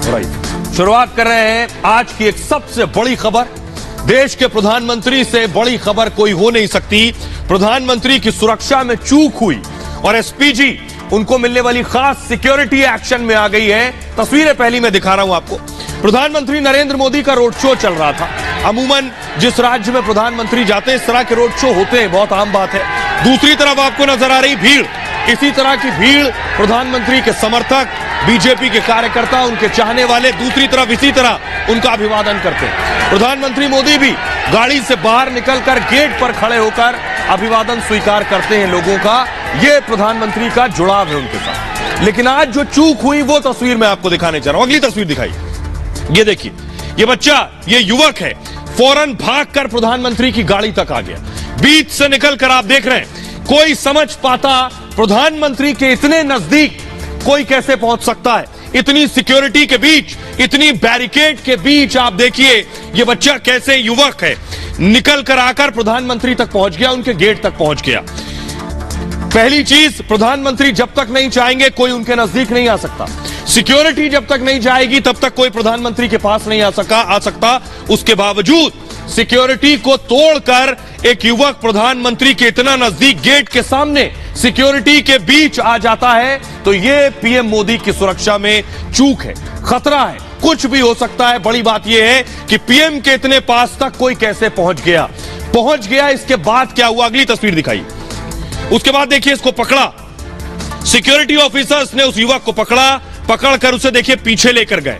शुरुआत कर रहे हैं आज की एक सबसे बड़ी खबर। देश के प्रधानमंत्री से बड़ी खबर कोई हो नहीं सकती। प्रधानमंत्री की सुरक्षा में चूक हुई और एसपीजी उनको मिलने वाली खास सिक्योरिटी एक्शन में आ गई है। तस्वीरें पहली मैं दिखा रहा हूं आपको। प्रधानमंत्री नरेंद्र मोदी का रोड शो चल रहा था। अमूमन जिस राज्य में प्रधानमंत्री जाते हैं इस तरह के रोड शो होते हैं, बहुत आम बात है। दूसरी तरफ आपको नजर आ रही भीड़, इसी तरह की भीड़ प्रधानमंत्री के समर्थक, बीजेपी के कार्यकर्ता, उनके चाहने वाले दूसरी तरफ इसी तरह उनका अभिवादन करते हैं। प्रधानमंत्री मोदी भी गाड़ी से बाहर निकलकर गेट पर खड़े होकर अभिवादन स्वीकार करते हैं लोगों का। यह प्रधानमंत्री का जुड़ाव है उनके साथ। लेकिन आज जो चूक हुई वो तस्वीर मैं आपको दिखाने चाह रहा हूं। अगली तस्वीर दिखाई, ये देखिए, ये बच्चा, ये युवक है, फौरन भागकर प्रधानमंत्री की गाड़ी तक आ गया। बीच से निकलकर आप देख रहे हैं, कोई समझ पाता प्रधानमंत्री के इतने नजदीक कोई कैसे पहुंच सकता है। इतनी सिक्योरिटी के बीच, इतनी बैरिकेड के बीच आप देखिए ये बच्चा कैसे, युवक है, निकल कर आकर प्रधानमंत्री तक पहुंच गया, उनके गेट तक पहुंच गया। पहली चीज, प्रधानमंत्री जब तक नहीं चाहेंगे कोई उनके नजदीक नहीं आ सकता। सिक्योरिटी जब तक नहीं जाएगी तब तक कोई प्रधानमंत्री के पास नहीं आ सकता। उसके बावजूद सिक्योरिटी को तोड़कर एक युवक प्रधानमंत्री के इतना नजदीक गेट के सामने सिक्योरिटी के बीच आ जाता है, तो यह पीएम मोदी की सुरक्षा में चूक है, खतरा है, कुछ भी हो सकता है। बड़ी बात यह है कि पीएम के इतने पास तक कोई कैसे पहुंच गया। इसके बाद क्या हुआ, अगली तस्वीर दिखाई। उसके बाद देखिए, इसको पकड़ा, सिक्योरिटी ऑफिसर्स ने उस युवक को पकड़कर उसे देखिए पीछे लेकर गए।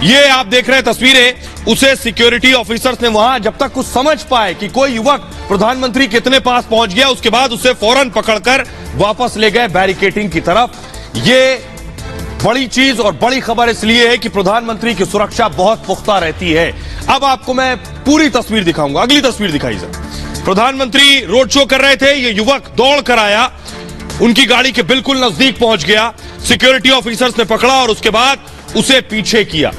ये आप देख रहे हैं तस्वीरें, उसे सिक्योरिटी ऑफिसर्स ने वहां जब तक कुछ समझ पाए कि कोई युवक प्रधानमंत्री कितने पास पहुंच गया, उसके बाद उसे फौरन पकड़कर वापस ले गए बैरिकेडिंग की तरफ। ये बड़ी चीज और बड़ी खबर इसलिए है कि प्रधानमंत्री की सुरक्षा बहुत पुख्ता रहती है। अब आपको मैं पूरी तस्वीर दिखाऊंगा। अगली तस्वीर दिखाई सर। प्रधानमंत्री रोड शो कर रहे थे, ये युवक दौड़ कर आया, उनकी गाड़ी के बिल्कुल नजदीक पहुंच गया। सिक्योरिटी ऑफिसर्स ने पकड़ा और उसके बाद उसे पीछे किया।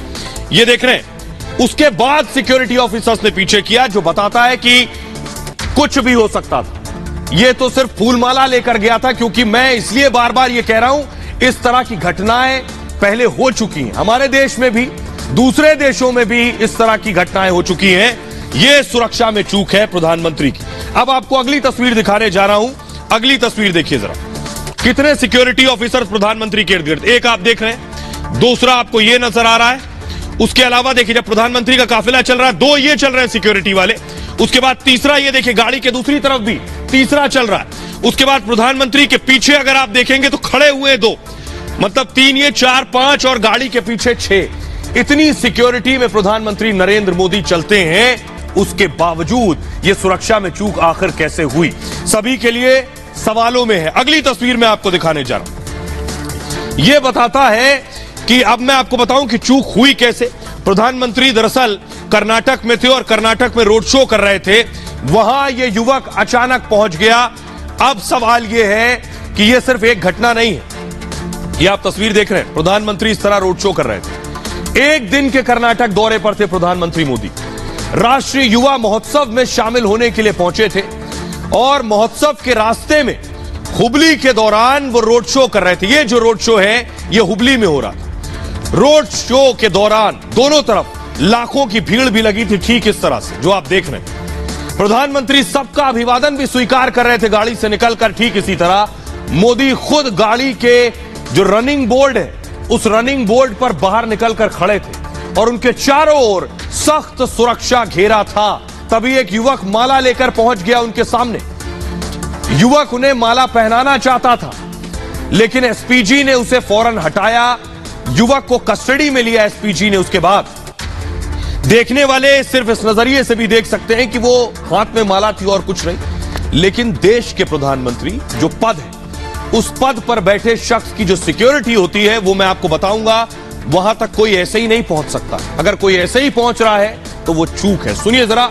ये देख रहे हैं, उसके बाद सिक्योरिटी ऑफिसर्स ने पीछे किया, जो बताता है कि कुछ भी हो सकता था। ये तो सिर्फ फूलमाला लेकर गया था, क्योंकि मैं इसलिए बार बार ये कह रहा हूं, इस तरह की घटनाएं पहले हो चुकी हैं हमारे देश में भी, दूसरे देशों में भी इस तरह की घटनाएं हो चुकी हैं। यह सुरक्षा में चूक है प्रधानमंत्री की। अब आपको अगली तस्वीर दिखाने जा रहा हूं। अगली तस्वीर देखिए जरा, कितने सिक्योरिटी ऑफिसर्स प्रधानमंत्री के इर्द गिर्द। एक आप देख रहे हैं, दूसरा आपको यह नजर आ रहा है। उसके अलावा देखिए, जब प्रधानमंत्री का काफिला चल रहा है, दो ये चल रहे हैं सिक्योरिटी वाले। उसके बाद तीसरा, ये देखिए गाड़ी के दूसरी तरफ भी तीसरा चल रहा है। उसके बाद प्रधानमंत्री के पीछे अगर आप देखेंगे तो खड़े हुए दो, मतलब तीन, ये चार, पांच और गाड़ी के पीछे 6। इतनी सिक्योरिटी में प्रधानमंत्री नरेंद्र मोदी चलते हैं, उसके बावजूद यह सुरक्षा में चूक आखिर कैसे हुई, सभी के लिए सवालों में है। अगली तस्वीर में आपको दिखाने जा रहा हूं। यह बताता है कि अब मैं आपको बताऊं कि चूक हुई कैसे। प्रधानमंत्री दरअसल कर्नाटक में थे और कर्नाटक में रोड शो कर रहे थे। वहां यह युवक अचानक पहुंच गया। अब सवाल यह है कि यह सिर्फ एक घटना नहीं है। यह आप तस्वीर देख रहे हैं, प्रधानमंत्री इस तरह रोड शो कर रहे थे। एक दिन के कर्नाटक दौरे पर थे प्रधानमंत्री मोदी। राष्ट्रीय युवा महोत्सव में शामिल होने के लिए पहुंचे थे और महोत्सव के रास्ते में हुबली के दौरान वो रोड शो कर रहे थे। ये जो रोड शो है ये हुबली में हो रहा था। रोड शो के दौरान दोनों तरफ लाखों की भीड़ भी लगी थी, ठीक इस तरह से जो आप देख रहे हैं। प्रधानमंत्री सबका अभिवादन भी स्वीकार कर रहे थे गाड़ी से निकलकर, ठीक इसी तरह मोदी खुद गाड़ी के जो रनिंग बोर्ड है उस रनिंग बोर्ड पर बाहर निकलकर खड़े थे और उनके चारों ओर सख्त सुरक्षा घेरा था। तभी एक युवक माला लेकर पहुंच गया उनके सामने। युवक उन्हें माला पहनाना चाहता था, लेकिन एसपीजी ने उसे फौरन हटाया। युवक को कस्टडी में लिया एसपीजी ने। उसके बाद देखने वाले सिर्फ इस नजरिए से भी देख सकते हैं कि वो हाथ में माला थी और कुछ नहीं, लेकिन देश के प्रधानमंत्री जो पद है, उस पद पर बैठे शख्स की जो सिक्योरिटी होती है वो मैं आपको बताऊंगा, वहां तक कोई ऐसे ही नहीं पहुंच सकता। अगर कोई ऐसे ही पहुंच रहा है तो वो चूक है। सुनिए जरा,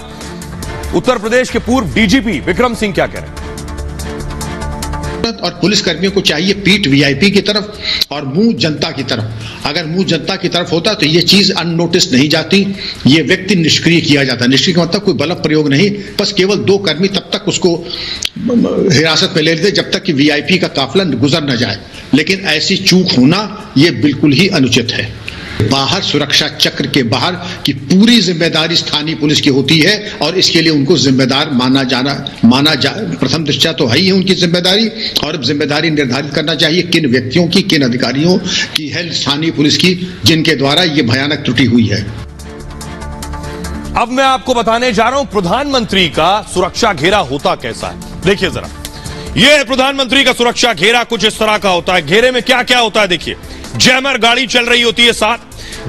उत्तर प्रदेश के पूर्व डीजीपी विक्रम सिंह क्या कह रहे हैं। और पुलिस कर्मियों को चाहिए पीठ वीआईपी की तरफ और मुंह जनता की तरफ। अगर मुंह जनता की तरफ होता तो ये चीज अननोटिस नहीं जाती, ये व्यक्ति निष्क्रिय किया जाता। निष्क्रिय का मतलब कोई बल प्रयोग नहीं, बस केवल 2 कर्मी तब तक उसको हिरासत में ले लेते जब तक कि वीआईपी का काफिला गुजर न जाए। लेकिन ऐसी चूक होना ये बिल्कुल ही अनुचित है। बाहर, सुरक्षा चक्र के बाहर की पूरी जिम्मेदारी स्थानीय पुलिस की होती है और इसके लिए उनको जिम्मेदार प्रथम दृष्टया तो है ही उनकी जिम्मेदारी, और जिम्मेदारी निर्धारित करना चाहिए किन व्यक्तियों की, किन अधिकारियों की है स्थानीय पुलिस की, जिनके द्वारा यह भयानक त्रुटि हुई है। अब मैं आपको बताने जा रहा हूं प्रधानमंत्री का सुरक्षा घेरा होता कैसा है। देखिए जरा, यह प्रधानमंत्री का सुरक्षा घेरा कुछ इस तरह का होता है। घेरे में क्या क्या होता है देखिए, जैमर गाड़ी चल रही होती है साथ,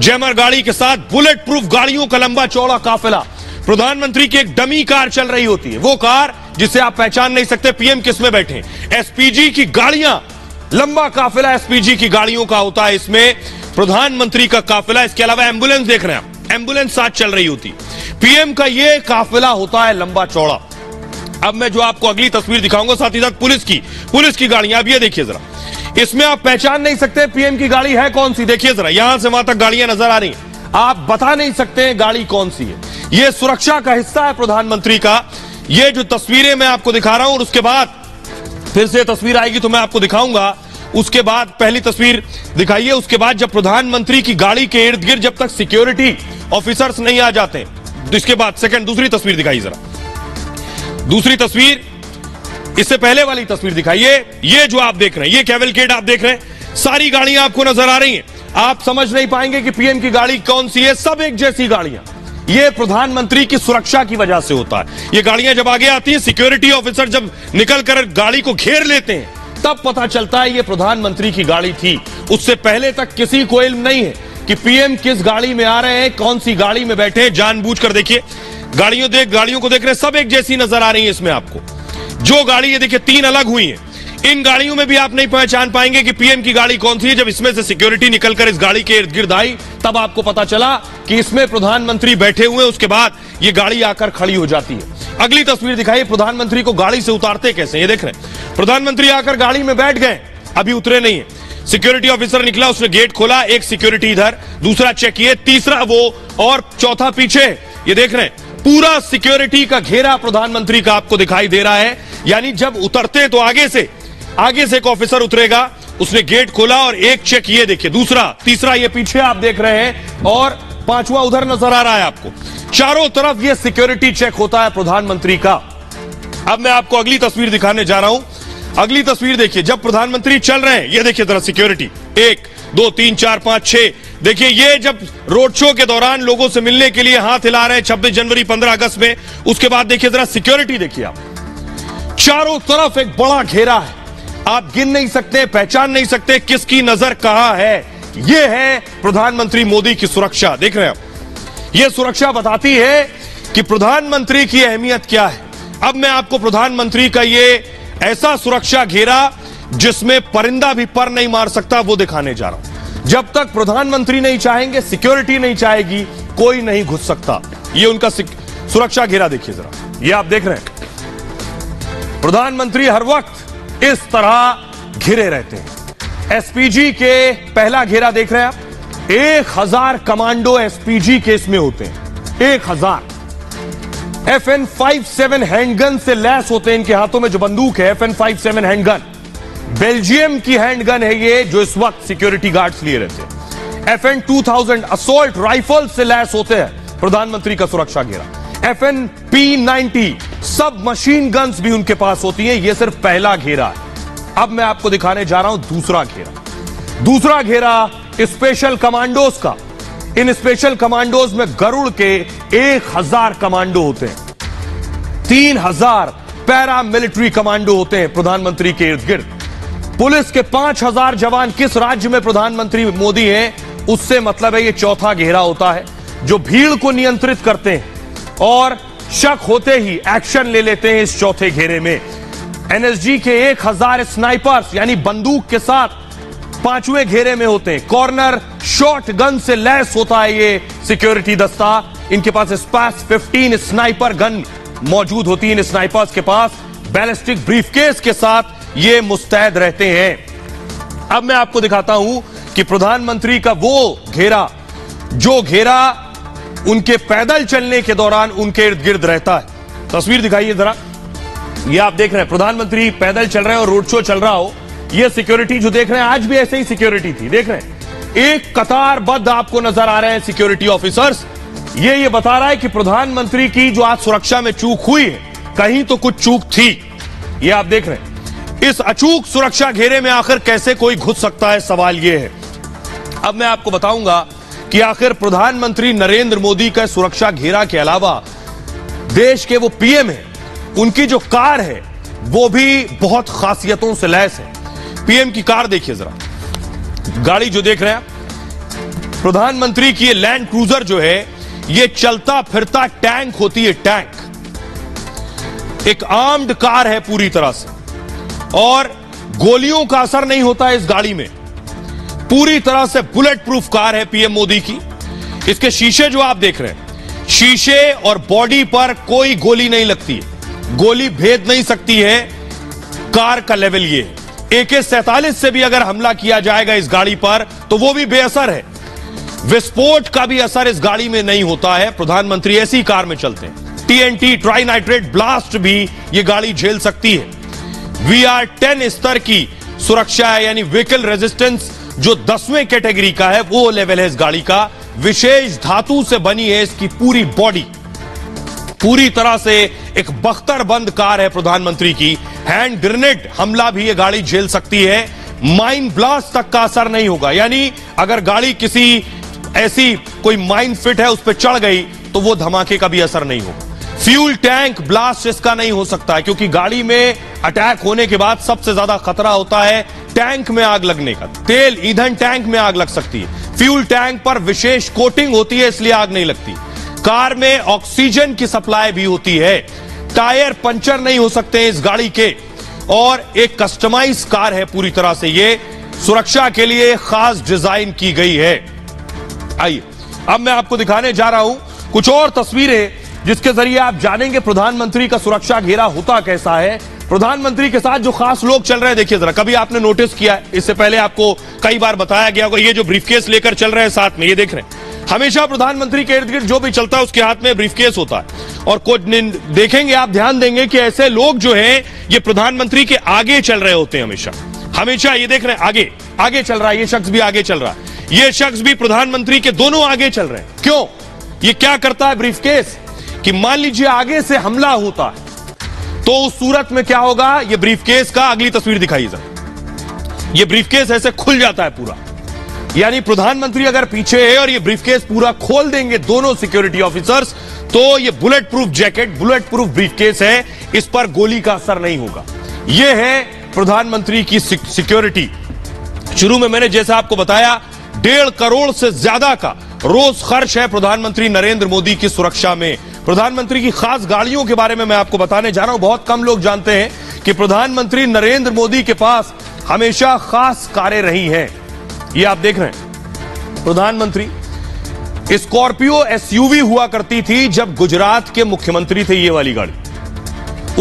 जैमर गाड़ी के साथ बुलेट प्रूफ गाड़ियों का लंबा चौड़ा काफिला, प्रधानमंत्री की एक डमी कार चल रही होती है, वो कार जिसे आप पहचान नहीं सकते पीएम किस में बैठे, एसपीजी की गाड़ियां, लंबा काफिला एसपीजी की गाड़ियों का होता है, इसमें प्रधानमंत्री का काफिला। इसके अलावा एम्बुलेंस देख रहे हैं आप, एम्बुलेंस साथ चल रही होती, पीएम का यह काफिला होता है लंबा चौड़ा। अब मैं जो आपको अगली तस्वीर दिखाऊंगा साथ ही साथ पुलिस की गाड़ियां, अब ये देखिए जरा, इसमें आप पहचान नहीं सकते पीएम की गाड़ी है कौन सी। देखिए जरा, यहां से वहां तक गाड़ियां नजर आ रही हैं, आप बता नहीं सकते गाड़ी कौन सी है। यह सुरक्षा का हिस्सा है प्रधानमंत्री का। ये जो तस्वीरें मैं आपको दिखा रहा हूं और उसके बाद फिर से तस्वीर आएगी तो मैं आपको दिखाऊंगा। उसके बाद पहली तस्वीर दिखाइए, उसके बाद जब प्रधानमंत्री की गाड़ी के इर्द गिर्द जब तक सिक्योरिटी ऑफिसर्स नहीं आ जाते, इसके बाद सेकंड दूसरी तस्वीर दिखाइए जरा, दूसरी तस्वीर, इससे पहले वाली तस्वीर दिखाइए। ये जो आप देख रहे हैं, ये कैवलकेड आप देख रहे हैं, सारी गाड़ियां आपको नजर आ रही हैं, आप समझ नहीं पाएंगे कि पीएम की गाड़ी कौन सी है, सब एक जैसी गाड़ियां। ये प्रधानमंत्री की सुरक्षा की वजह से होता है। ये गाड़ियां जब आगे आती हैं, सिक्योरिटी ऑफिसर जब निकलकर गाड़ी को घेर लेते हैं, तब पता चलता है ये प्रधानमंत्री की गाड़ी थी। उससे पहले तक किसी को इल्म नहीं है कि पीएम किस गाड़ी में आ रहे हैं, कौन सी गाड़ी में बैठे हैं। जानबूझकर देखिए, गाड़ियों को देख रहे हैं, सब एक जैसी नजर आ रही है इसमें आपको। जो गाड़ी ये देखिए, तीन अलग हुई हैं, इन गाड़ियों में भी आप नहीं पहचान पाएंगे कि पीएम की गाड़ी कौन सी है। जब इसमें से सिक्योरिटी निकलकर इस गाड़ी के इर्द गिर्द आई, तब आपको पता चला कि इसमें प्रधानमंत्री बैठे हुए, उसके बाद ये गाड़ी आकर खड़ी हो जाती है। अगली तस्वीर दिखाइए, प्रधानमंत्री को गाड़ी से उतारते कैसे, ये देख रहे हैं, प्रधानमंत्री आकर गाड़ी में बैठ गए, अभी उतरे नहीं है, सिक्योरिटी ऑफिसर निकला, उसने गेट खोला, एक सिक्योरिटी इधर, दूसरा चेक किए, तीसरा वो और चौथा पीछे, ये देख रहे हैं, पूरा सिक्योरिटी का घेरा प्रधानमंत्री का आपको दिखाई दे रहा है। यानी जब उतरते हैं तो आगे से एक ऑफिसर उतरेगा, उसने गेट खोला और एक चेक, ये देखिए, दूसरा, तीसरा ये पीछे आप देख रहे हैं, और पांचवा उधर नजर आ रहा है आपको। चारों तरफ ये सिक्योरिटी चेक होता है प्रधानमंत्री का। अब मैं आपको अगली तस्वीर दिखाने जा रहा हूं। अगली तस्वीर देखिए, जब प्रधानमंत्री चल रहे हैं, ये देखिए जरा सिक्योरिटी, 1 2 3 4 5 6, देखिए ये जब रोड शो के दौरान लोगों से मिलने के लिए हाथ हिला रहे हैं 26 जनवरी 15 अगस्त में, उसके बाद देखिए जरा सिक्योरिटी देखिए आप, चारों तरफ एक बड़ा घेरा है, आप गिन नहीं सकते, पहचान नहीं सकते किसकी नजर कहां है। यह है प्रधानमंत्री मोदी की सुरक्षा, देख रहे हैं आप। यह सुरक्षा बताती है कि प्रधानमंत्री की अहमियत क्या है। अब मैं आपको प्रधानमंत्री का यह ऐसा सुरक्षा घेरा जिसमें परिंदा भी पर नहीं मार सकता, वो दिखाने जा रहा हूं। जब तक प्रधानमंत्री नहीं चाहेंगे, सिक्योरिटी नहीं चाहेगी, कोई नहीं घुस सकता। ये उनका सुरक्षा घेरा देखिए जरा, ये आप देख रहे हैं, प्रधानमंत्री हर वक्त इस तरह घिरे रहते हैं। एसपीजी के पहला घेरा देख रहे हैं आप, 1000 कमांडो एसपीजी के इसमें होते हैं, 1000 FN57 हैंडगन से लैस होते हैं। इनके हाथों में जो बंदूक है FN57 हैंडगन, बेल्जियम की हैंडगन है ये, जो इस वक्त सिक्योरिटी गार्ड्स लिए रहते हैं। FN2000 असॉल्ट राइफल से लैस होते हैं प्रधानमंत्री का सुरक्षा घेरा। FNP90 सब मशीन गन्स भी उनके पास होती हैं। ये सिर्फ पहला घेरा है। अब मैं आपको दिखाने जा रहा हूं दूसरा घेरा। दूसरा घेरा स्पेशल कमांडोज का। इन स्पेशल कमांडोज में गरुड़ के 1000 कमांडो होते हैं, 3000 पैरा मिलिट्री कमांडो होते हैं प्रधानमंत्री के इर्द गिर्द। पुलिस के 5000 जवान किस राज्य में प्रधानमंत्री मोदी हैं, उससे मतलब है ये चौथा घेरा होता है, जो भीड़ को नियंत्रित करते हैं और शक होते ही एक्शन ले लेते हैं इस चौथे घेरे में। एनएसजी के 1000 स्नाइपर्स यानी बंदूक के साथ 5वें घेरे में होते हैं। कॉर्नर शॉट गन से लैस होता है ये सिक्योरिटी दस्ता। इनके पास स्पास 15 स्नाइपर गन मौजूद होती है। इन स्नाइपर्स के पास बैलिस्टिक ब्रीफकेस के साथ ये मुस्तैद रहते हैं। अब मैं आपको दिखाता हूं कि प्रधानमंत्री का वो घेरा, जो घेरा उनके पैदल चलने के दौरान उनके इर्द गिर्द रहता है। तस्वीर दिखाइए जरा, ये आप देख रहे हैं प्रधानमंत्री पैदल चल रहे हैं और रोड शो चल रहा हो। ये सिक्योरिटी जो देख रहे हैं, आज भी ऐसे ही सिक्योरिटी थी, देख रहे हैं एक कतारबद्ध आपको नजर आ रहे हैं सिक्योरिटी ऑफिसर्स। ये बता रहा है कि प्रधानमंत्री की जो आज सुरक्षा में चूक हुई है, कहीं तो कुछ चूक थी। ये आप देख रहे हैं। इस अचूक सुरक्षा घेरे में आखिर कैसे कोई घुस सकता है, सवाल यह है। अब मैं आपको बताऊंगा कि आखिर प्रधानमंत्री नरेंद्र मोदी का सुरक्षा घेरा के अलावा देश के वो पीएम है, उनकी जो कार है वो भी बहुत खासियतों से लैस है। पीएम की कार देखिए जरा, गाड़ी जो देख रहे हैं आप, प्रधानमंत्री की ये लैंड क्रूजर जो है ये चलता फिरता टैंक होती है, टैंक। एक आर्म्ड कार है पूरी तरह से, और गोलियों का असर नहीं होता है इस गाड़ी में। पूरी तरह से बुलेट प्रूफ कार है पीएम मोदी की। इसके शीशे जो आप देख रहे हैं, शीशे और बॉडी पर कोई गोली नहीं लगती है, गोली भेद नहीं सकती है। कार का लेवल ये है। AK-47 से भी अगर हमला किया जाएगा इस गाड़ी पर तो वो भी बेअसर है। विस्फोट का भी असर इस गाड़ी में नहीं होता है। प्रधानमंत्री ऐसी कार में चलते हैं। TNT ट्राई नाइट्रेट ब्लास्ट भी ये गाड़ी झेल सकती है। VR-10 स्तर की सुरक्षा है, यानी व्हीकल रेजिस्टेंस जो 10वें कैटेगरी का है वो लेवल है इस गाड़ी का। विशेष धातु से बनी है इसकी पूरी बॉडी। पूरी तरह से एक बख्तरबंद कार है प्रधानमंत्री की। हैंड ग्रेनेड हमला भी ये गाड़ी झेल सकती है। माइन ब्लास्ट तक का असर नहीं होगा, यानी अगर गाड़ी किसी ऐसी कोई माइन फिट है उस पर चढ़ गई तो वो धमाके का भी असर नहीं होगा। फ्यूल टैंक ब्लास्ट इसका नहीं हो सकता है, क्योंकि गाड़ी में अटैक होने के बाद सबसे ज्यादा खतरा होता है टैंक में आग लगने का। तेल ईंधन टैंक में आग लग सकती है। फ्यूल टैंक पर विशेष कोटिंग होती है, इसलिए आग नहीं लगती। कार में ऑक्सीजन की सप्लाई भी होती है। टायर पंचर नहीं हो सकते हैं इस गाड़ी के, और एक कस्टमाइज कार है पूरी तरह से। ये सुरक्षा के लिए खास डिजाइन की गई है। आइए अब मैं आपको दिखाने जा रहा हूं कुछ और तस्वीरें, जिसके जरिए आप जानेंगे प्रधानमंत्री का सुरक्षा घेरा होता कैसा है। प्रधानमंत्री के साथ जो खास लोग चल रहे हैं, देखिए जरा। कभी आपने नोटिस किया है, इससे पहले आपको कई बार बताया गया होगा, ये जो ब्रीफकेस लेकर चल रहे हैं साथ में, ये देख रहे हैं। हमेशा प्रधानमंत्री के इर्द गिर्द जो भी चलता है उसके हाथ में ब्रीफकेस होता है। और कुछ देखेंगे आप, ध्यान देंगे कि ऐसे लोग जो हैं ये प्रधानमंत्री के आगे चल रहे होते हैं हमेशा। हमेशा ये देख रहे हैं आगे आगे चल रहा है, ये शख्स भी आगे चल रहा है, ये शख्स भी प्रधानमंत्री के दोनों आगे चल रहे हैं। क्यों? ये क्या करता है ब्रीफकेस, कि मान लीजिए आगे से हमला होता है तो उस सूरत में क्या होगा, ये ब्रीफकेस का, अगली तस्वीर दिखाइए जरा। ये ब्रीफकेस ऐसे खुल जाता है पूरा, यानी प्रधानमंत्री अगर पीछे है और ये ब्रीफकेस पूरा खोल देंगे दोनों सिक्योरिटी ऑफिसर्स, तो ये bullet proof jacket, bullet proof briefcase है, इस पर गोली का असर नहीं होगा। यह है प्रधानमंत्री की सिक्योरिटी। शुरू में मैंने जैसा आपको बताया 1.5 करोड़ से ज्यादा का रोज खर्च है प्रधानमंत्री नरेंद्र मोदी की सुरक्षा में। प्रधानमंत्री की खास गाड़ियों के बारे में मैं आपको बताने जा रहा हूं। बहुत कम लोग जानते हैं कि प्रधानमंत्री नरेंद्र मोदी के पास हमेशा खास कारें रही हैं। ये आप देख रहे हैं, प्रधानमंत्री स्कॉर्पियो SUV हुआ करती थी जब गुजरात के मुख्यमंत्री थे, ये वाली गाड़ी।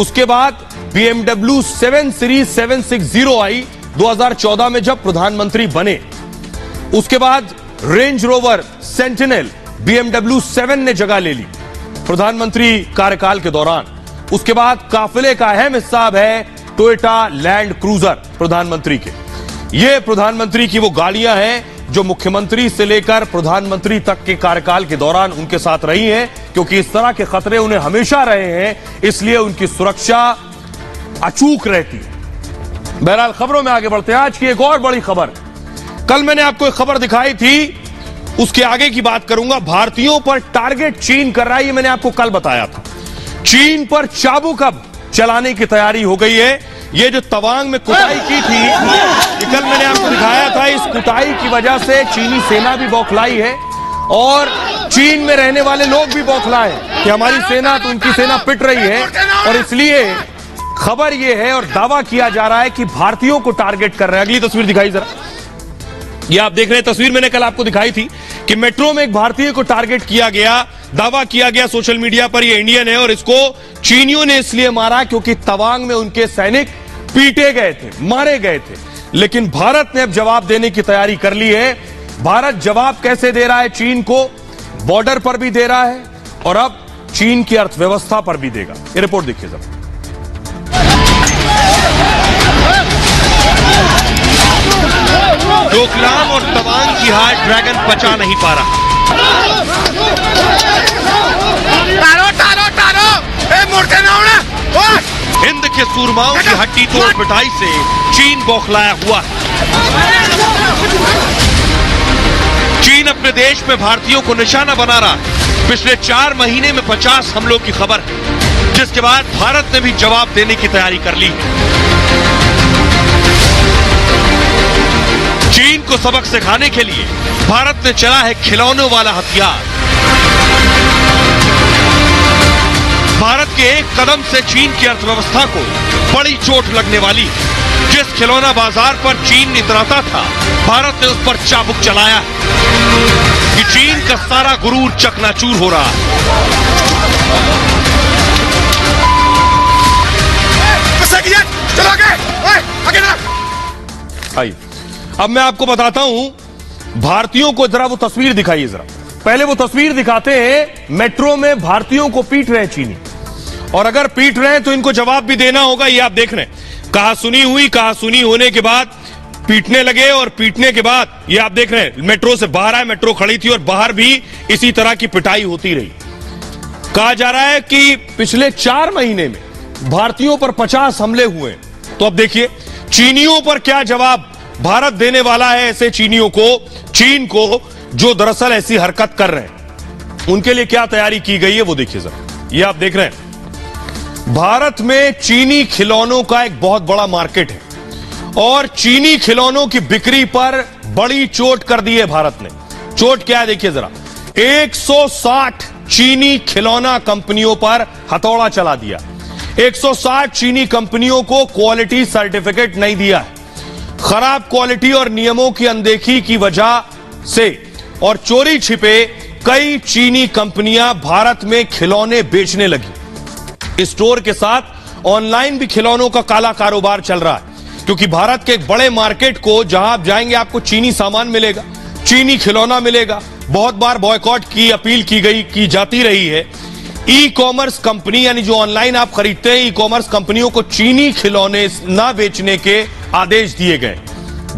उसके बाद BMW 7 सीरीज 760 आई 2014 में जब प्रधानमंत्री बने। उसके बाद रेंज रोवर सेंटिनल BMW 7 ने जगह ले ली प्रधानमंत्री कार्यकाल के दौरान। उसके बाद काफिले का अहम हिस्सा है टोयोटा लैंड क्रूजर प्रधानमंत्री के। ये प्रधानमंत्री की वो गाड़ियां हैं जो मुख्यमंत्री से लेकर प्रधानमंत्री तक के कार्यकाल के दौरान उनके साथ रही हैं, क्योंकि इस तरह के खतरे उन्हें हमेशा रहे हैं, इसलिए उनकी सुरक्षा अचूक रहती है। बहरहाल खबरों में आगे बढ़ते हैं। आज की एक और बड़ी खबर, कल मैंने आपको एक खबर दिखाई थी, उसके आगे की बात करूंगा। भारतीयों पर टारगेट चीन कर रहा है, ये मैंने आपको कल बताया था। चीन पर चाबुक अब चलाने की तैयारी हो गई है। ये जो तवांग में कुटाई की थी, ये कल मैंने आपको दिखाया था। इस कुटाई की वजह से चीनी सेना भी बौखलाई है और चीन में रहने वाले लोग भी बौखलाए हैं कि हमारी सेना तो उनकी सेना पिट रही है। और इसलिए खबर यह है और दावा किया जा रहा है कि भारतीयों को टारगेट कर रहे हैं। अगली तस्वीर दिखाई जरा। ये आप देख रहे हैं तस्वीर मैंने कल आपको दिखाई थी कि मेट्रो में एक भारतीय को टारगेट किया गया। दावा किया गया सोशल मीडिया पर ये इंडियन है और इसको चीनियों ने इसलिए मारा क्योंकि तवांग में उनके सैनिक पीटे गए थे, मारे गए थे। लेकिन भारत ने अब जवाब देने की तैयारी कर ली है। भारत जवाब कैसे दे रहा है चीन को? बॉर्डर पर भी दे रहा है और अब चीन की अर्थव्यवस्था पर भी देगा। ये रिपोर्ट देखिए जरा। डोकलाम और तवांग की हार ड्रैगन पचा नहीं पा रहा। मुड़ते ना होना। हिंद के सूरमाओं की हड्डी तोड़ पिटाई से चीन बौखलाया हुआ है। चीन अपने देश में भारतीयों को निशाना बना रहा है। पिछले 4 महीने में 50 हमलों की खबर है, जिसके बाद भारत ने भी जवाब देने की तैयारी कर ली। चीन को सबक सिखाने के लिए भारत ने चला है खिलौनों वाला हथियार। भारत के एक कदम से चीन की अर्थव्यवस्था को बड़ी चोट लगने वाली। जिस खिलौना बाजार पर चीन इतराता था, भारत ने उस पर चाबुक चलाया कि चीन का सारा गुरूर चकनाचूर हो रहा है। आइए अब मैं आपको बताता हूं, भारतीयों को जरा वो तस्वीर दिखाइए जरा। पहले वो तस्वीर दिखाते हैं, मेट्रो में भारतीयों को पीट रहे हैं चीनी, और अगर पीट रहे हैं तो इनको जवाब भी देना होगा। ये आप देख रहे हैं, कहा सुनी होने के बाद पीटने लगे, और पीटने के बाद ये आप देख रहे हैं मेट्रो से बाहर आए, मेट्रो खड़ी थी और बाहर भी इसी तरह की पिटाई होती रही। कहा जा रहा है कि पिछले 4 महीने में भारतीयों पर 50 हमले हुए। तो अब देखिए चीनियों पर क्या जवाब भारत देने वाला है ऐसे चीनियों को, चीन को, जो दरअसल ऐसी हरकत कर रहे हैं। उनके लिए क्या तैयारी की गई है वो देखिए जरा। ये आप देख रहे हैं, भारत में चीनी खिलौनों का एक बहुत बड़ा मार्केट है, और चीनी खिलौनों की बिक्री पर बड़ी चोट कर दी है भारत ने। चोट क्या है देखिए जरा, 160 चीनी खिलौना कंपनियों पर हथौड़ा चला दिया। 160 चीनी कंपनियों को क्वालिटी सर्टिफिकेट नहीं दिया है। खराब क्वालिटी और नियमों की अनदेखी की वजह से और चोरी छिपे कई चीनी कंपनियां भारत में खिलौने बेचने लगी। स्टोर के साथ ऑनलाइन भी खिलौनों का काला कारोबार चल रहा है, क्योंकि भारत के एक बड़े मार्केट को जहां आप जाएंगे आपको चीनी सामान मिलेगा, चीनी खिलौना मिलेगा। बहुत बार बॉयकॉट की अपील की जाती रही है। ई कॉमर्स कंपनी, यानी जो ऑनलाइन आप खरीदते हैं, ई कॉमर्स कंपनियों को चीनी खिलौने ना बेचने के आदेश दिए गए।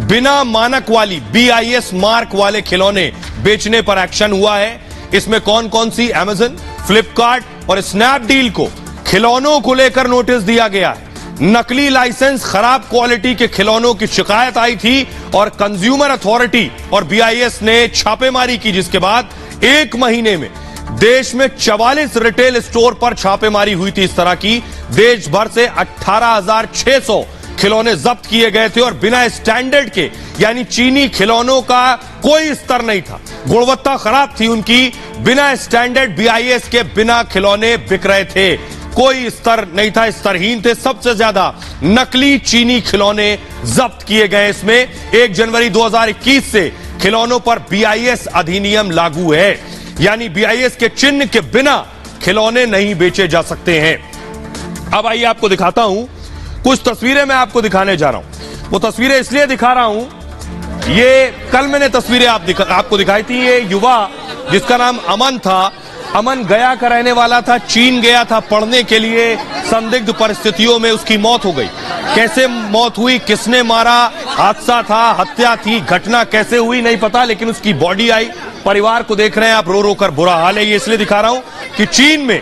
बिना मानक वाली BIS मार्क वाले खिलौने बेचने पर एक्शन हुआ है। इसमें कौन कौन सी, अमेज़न, फ्लिपकार्ट और स्नैपडील को खिलौनों को लेकर नोटिस दिया गया है। नकली लाइसेंस, खराब क्वालिटी के खिलौनों की शिकायत आई थी और कंज्यूमर अथॉरिटी और BIS ने छापेमारी की, जिसके बाद 1 महीने में देश में 44 रिटेल स्टोर पर छापेमारी हुई थी। इस तरह की देश भर से 18,600 खिलौने जब्त किए गए थे, और बिना स्टैंडर्ड के, यानी चीनी खिलौनों का कोई स्तर नहीं था, गुणवत्ता खराब थी उनकी। बिना स्टैंडर्ड BIS के बिना खिलौने बिक रहे थे, कोई स्तर नहीं था, स्तरहीन थे। सबसे ज्यादा नकली चीनी खिलौने जब्त किए गए। इसमें 1 जनवरी 2021 से खिलौनों पर BIS अधिनियम लागू है, यानी BIS के चिन्ह के बिना खिलौने नहीं बेचे जा सकते हैं। अब आइए आपको दिखाता हूं, कुछ तस्वीरें मैं आपको दिखाने जा रहा हूं। वो तस्वीरें इसलिए दिखा रहा हूं, ये कल मैंने तस्वीरें आपको दिखाई थी। ये युवा जिसका नाम अमन था, अमन गया का रहने वाला था, चीन गया था पढ़ने के लिए। संदिग्ध परिस्थितियों में उसकी मौत हो गई। कैसे मौत हुई, किसने मारा, हादसा था, हत्या थी, घटना कैसे हुई नहीं पता, लेकिन उसकी बॉडी आई। परिवार को देख रहे हैं आप, रो रो कर बुरा हाल है। ये इसलिए दिखा रहा हूं कि चीन में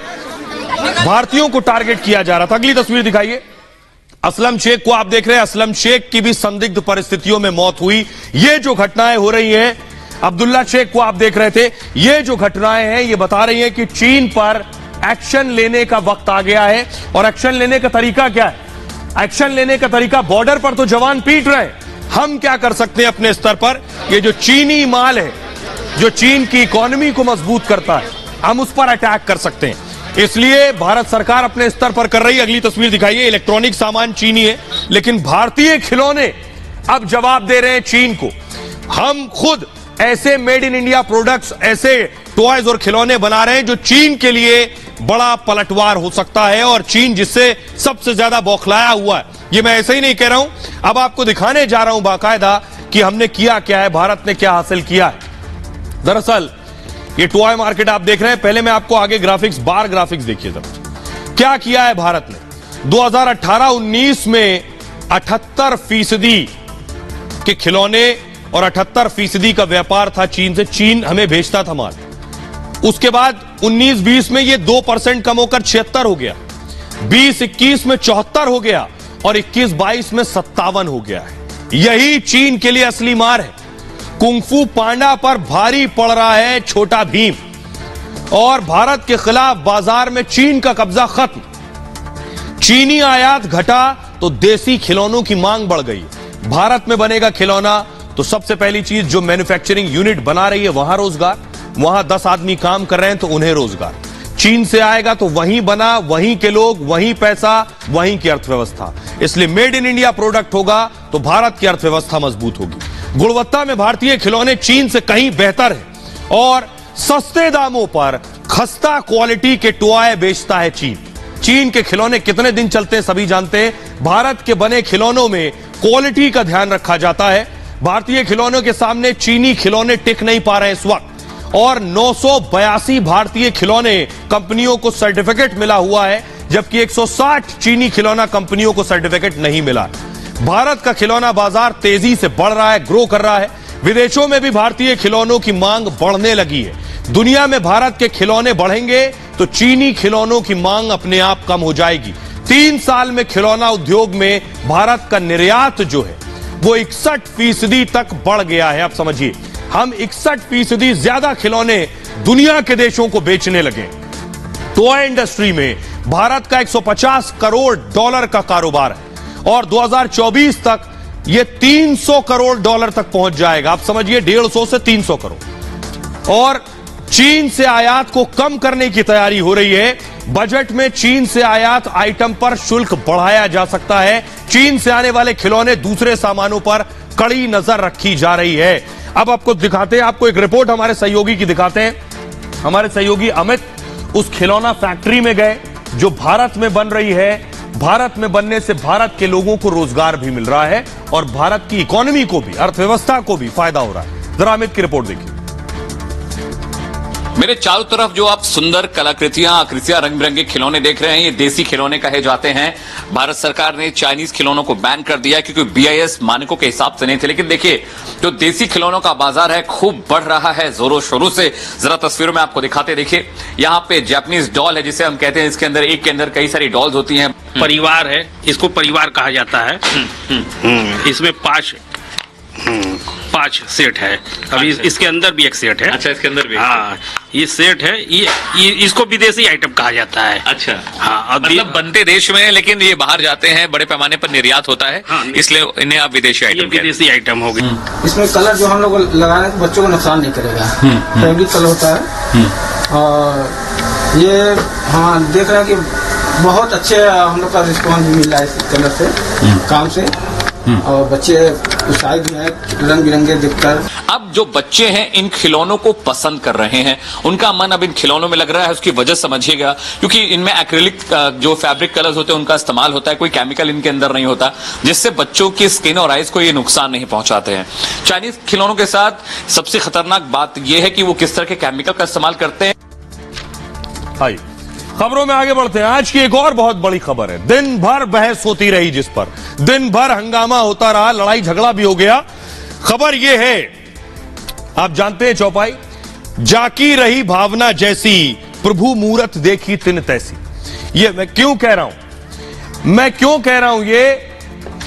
भारतीयों को टारगेट किया जा रहा था। अगली तस्वीर दिखाइए, असलम शेख को आप देख रहे हैं। असलम शेख की भी संदिग्ध परिस्थितियों में मौत हुई। ये जो घटनाएं हो रही हैं, अब्दुल्ला शेख को आप देख रहे थे। ये जो घटनाएं हैं ये बता रही हैं कि चीन पर एक्शन लेने का वक्त आ गया है। और एक्शन लेने का तरीका क्या है? एक्शन लेने का तरीका, बॉर्डर पर तो जवान पीट रहे हैं, हम क्या कर सकते हैं अपने स्तर पर? ये जो चीनी माल है, जो चीन की इकोनॉमी को मजबूत करता है, हम उस पर अटैक कर सकते हैं। इसलिए भारत सरकार अपने स्तर पर कर रही है। अगली तस्वीर दिखाइए, इलेक्ट्रॉनिक सामान चीनी है, लेकिन भारतीय खिलौने अब जवाब दे रहे हैं चीन को। हम खुद ऐसे मेड इन इंडिया प्रोडक्ट्स, ऐसे टॉयज और खिलौने बना रहे हैं जो चीन के लिए बड़ा पलटवार हो सकता है, और चीन जिससे सबसे ज्यादा बौखलाया हुआ है। ये मैं ऐसे ही नहीं कह रहा हूं, अब आपको दिखाने जा रहा हूं बाकायदा कि हमने किया क्या है, भारत ने क्या हासिल किया है। दरअसल ये टॉय मार्केट आप देख रहे हैं। पहले मैं आपको आगे ग्राफिक्स, बार ग्राफिक्स देखिए जरा, क्या किया है भारत ने। 2018-19 में 78% के खिलौने और 78% का व्यापार था चीन से। चीन हमें भेजता था माल। उसके बाद 19-20 में ये 2% कम होकर 76 हो गया, 20-21 में 74 हो गया और 21-22 में 57 हो गया है। यही चीन के लिए असली मार है। कुंफू पांडा पर भारी पड़ रहा है छोटा भीम और भारत के खिलाफ बाजार में चीन का कब्जा खत्म। चीनी आयात घटा तो देसी खिलौनों की मांग बढ़ गई। भारत में बनेगा खिलौना तो सबसे पहली चीज जो मैन्युफैक्चरिंग यूनिट बना रही है वहां रोजगार, वहां 10 आदमी काम कर रहे हैं तो उन्हें रोजगार। चीन से आएगा तो वहीं बना, वहीं के लोग, वहीं पैसा, वहीं की अर्थव्यवस्था। इसलिए मेड इन इंडिया प्रोडक्ट होगा तो भारत की अर्थव्यवस्था मजबूत होगी। गुणवत्ता में भारतीय खिलौने चीन से कहीं बेहतर है और सस्ते दामों पर खस्ता क्वालिटी के टॉय बेचता है चीन। चीन के खिलौने कितने दिन चलते हैं सभी जानते हैं। भारत के बने खिलौनों में क्वालिटी का ध्यान रखा जाता है। भारतीय खिलौनों के सामने चीनी खिलौने टिक नहीं पा रहे इस वक्त और 982 भारतीय खिलौने कंपनियों को सर्टिफिकेट मिला हुआ है, जबकि 160 चीनी खिलौना कंपनियों को सर्टिफिकेट नहीं मिला। भारत का खिलौना बाजार तेजी से बढ़ रहा है, ग्रो कर रहा है। विदेशों में भी भारतीय खिलौनों की मांग बढ़ने लगी है। दुनिया में भारत के खिलौने बढ़ेंगे तो चीनी खिलौनों की मांग अपने आप कम हो जाएगी। 3 साल में खिलौना उद्योग में भारत का निर्यात जो है वो 61% तक बढ़ गया है। आप समझिए, हम 61% ज्यादा खिलौने दुनिया के देशों को बेचने लगे। टॉय इंडस्ट्री में भारत का $150 करोड़ का कारोबार है और 2024 तक यह $300 करोड़ तक पहुंच जाएगा। आप समझिए, 150 से 300 करोड़। और चीन से आयात को कम करने की तैयारी हो रही है। बजट में चीन से आयात आइटम पर शुल्क बढ़ाया जा सकता है। चीन से आने वाले खिलौने, दूसरे सामानों पर कड़ी नजर रखी जा रही है। अब आपको दिखाते हैं, आपको एक रिपोर्ट हमारे सहयोगी की दिखाते हैं। हमारे सहयोगी अमित उस खिलौना फैक्ट्री में गए जो भारत में बन रही है। भारत में बनने से भारत के लोगों को रोजगार भी मिल रहा है और भारत की इकोनॉमी को भी, अर्थव्यवस्था को भी फायदा हो रहा है। जरा अमित की रिपोर्ट देखिए। मेरे चारों तरफ जो आप सुंदर कलाकृतियां, आकृतियां, रंग बिरंगे खिलौने देख रहे हैं, ये देसी खिलौने कहे जाते हैं। भारत सरकार ने चाइनीज खिलौनों को बैन कर दिया क्योंकि BIS मानकों के हिसाब से नहीं थे। लेकिन देखिए, जो देसी खिलौनों का बाजार है खूब बढ़ रहा है जोरों शोरों से। जरा तस्वीरों में आपको दिखाते, देखिए यहाँ पे जापानीज डॉल है जिसे हम कहते हैं। इसके अंदर एक के अंदर कई सारी डॉल्स होती हैं। परिवार है, इसको परिवार कहा जाता है। इसमें 5 सेट है। अभी इसके अंदर भी एक सेट है। अच्छा, इसके अंदर भी? हाँ, ये सेट है। ये इसको विदेशी आइटम कहा जाता है। अच्छा, हाँ, मतलब बनते देश में हैं लेकिन ये बाहर जाते हैं, बड़े पैमाने पर निर्यात होता है। हाँ, इसलिए इन्हें आप विदेशी आइटम कहते हैं। विदेशी आइटम हो गई। इसमें कलर जो हम लोग लगाए तो बच्चों को नुकसान नहीं करेगा। फैब्रिक कलर होता है और ये हाँ देख रहे हैं कि बहुत अच्छे हम लोग का रिस्पॉन्स मिल रहा है इस कलर से, काम से। और बच्चे उत्साहित भी हैं रंग बिरंगे देखकर। अब जो बच्चे हैं इन खिलौनों को पसंद कर रहे हैं, उनका मन अब इन खिलौनों में लग रहा है। उसकी वजह समझिएगा, क्योंकि इनमें एक्रिलिक जो फैब्रिक कलर्स होते हैं उनका इस्तेमाल होता है। कोई केमिकल इनके अंदर नहीं होता जिससे बच्चों की स्किन और आइज को ये नुकसान नहीं पहुंचाते हैं। चाइनीज खिलौनों के साथ सबसे खतरनाक बात यह है कि वो किस तरह के केमिकल का इस्तेमाल करते हैं। आइए खबरों में आगे बढ़ते हैं। आज की एक और बहुत बड़ी खबर है। दिन भर बहस होती रही, जिस पर दिन भर हंगामा होता रहा, लड़ाई झगड़ा भी हो गया। खबर यह है, आप जानते हैं चौपाई, जाकी रही भावना जैसी, प्रभु मूरत देखी तिन तैसी। ये मैं क्यों कह रहा हूं,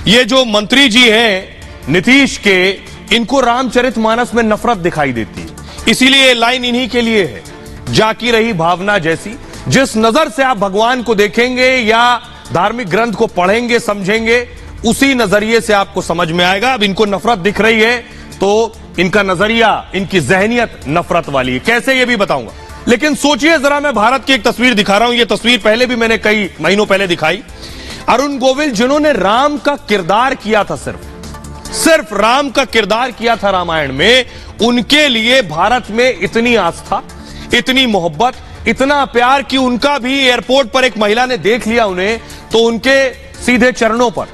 ये जो मंत्री जी हैं नीतीश के, इनको रामचरितमानस में नफरत दिखाई देती है। इसीलिए लाइन इन्हीं के लिए है, जाकी रही भावना जैसी। जिस नजर से आप भगवान को देखेंगे या धार्मिक ग्रंथ को पढ़ेंगे, समझेंगे, उसी नजरिए से आपको समझ में आएगा। अब इनको नफरत दिख रही है तो इनका नजरिया, इनकी जहनियत नफरत वाली है। कैसे, ये भी बताऊंगा। लेकिन सोचिए जरा, मैं भारत की एक तस्वीर दिखा रहा हूं। यह तस्वीर पहले भी मैंने कई महीनों पहले दिखाई। अरुण गोविल जिन्होंने राम का किरदार किया था, सिर्फ राम का किरदार किया था रामायण में, उनके लिए भारत में इतनी आस्था, इतनी मोहब्बत, इतना प्यार कि उनका भी एयरपोर्ट पर एक महिला ने देख लिया उन्हें तो उनके सीधे चरणों पर।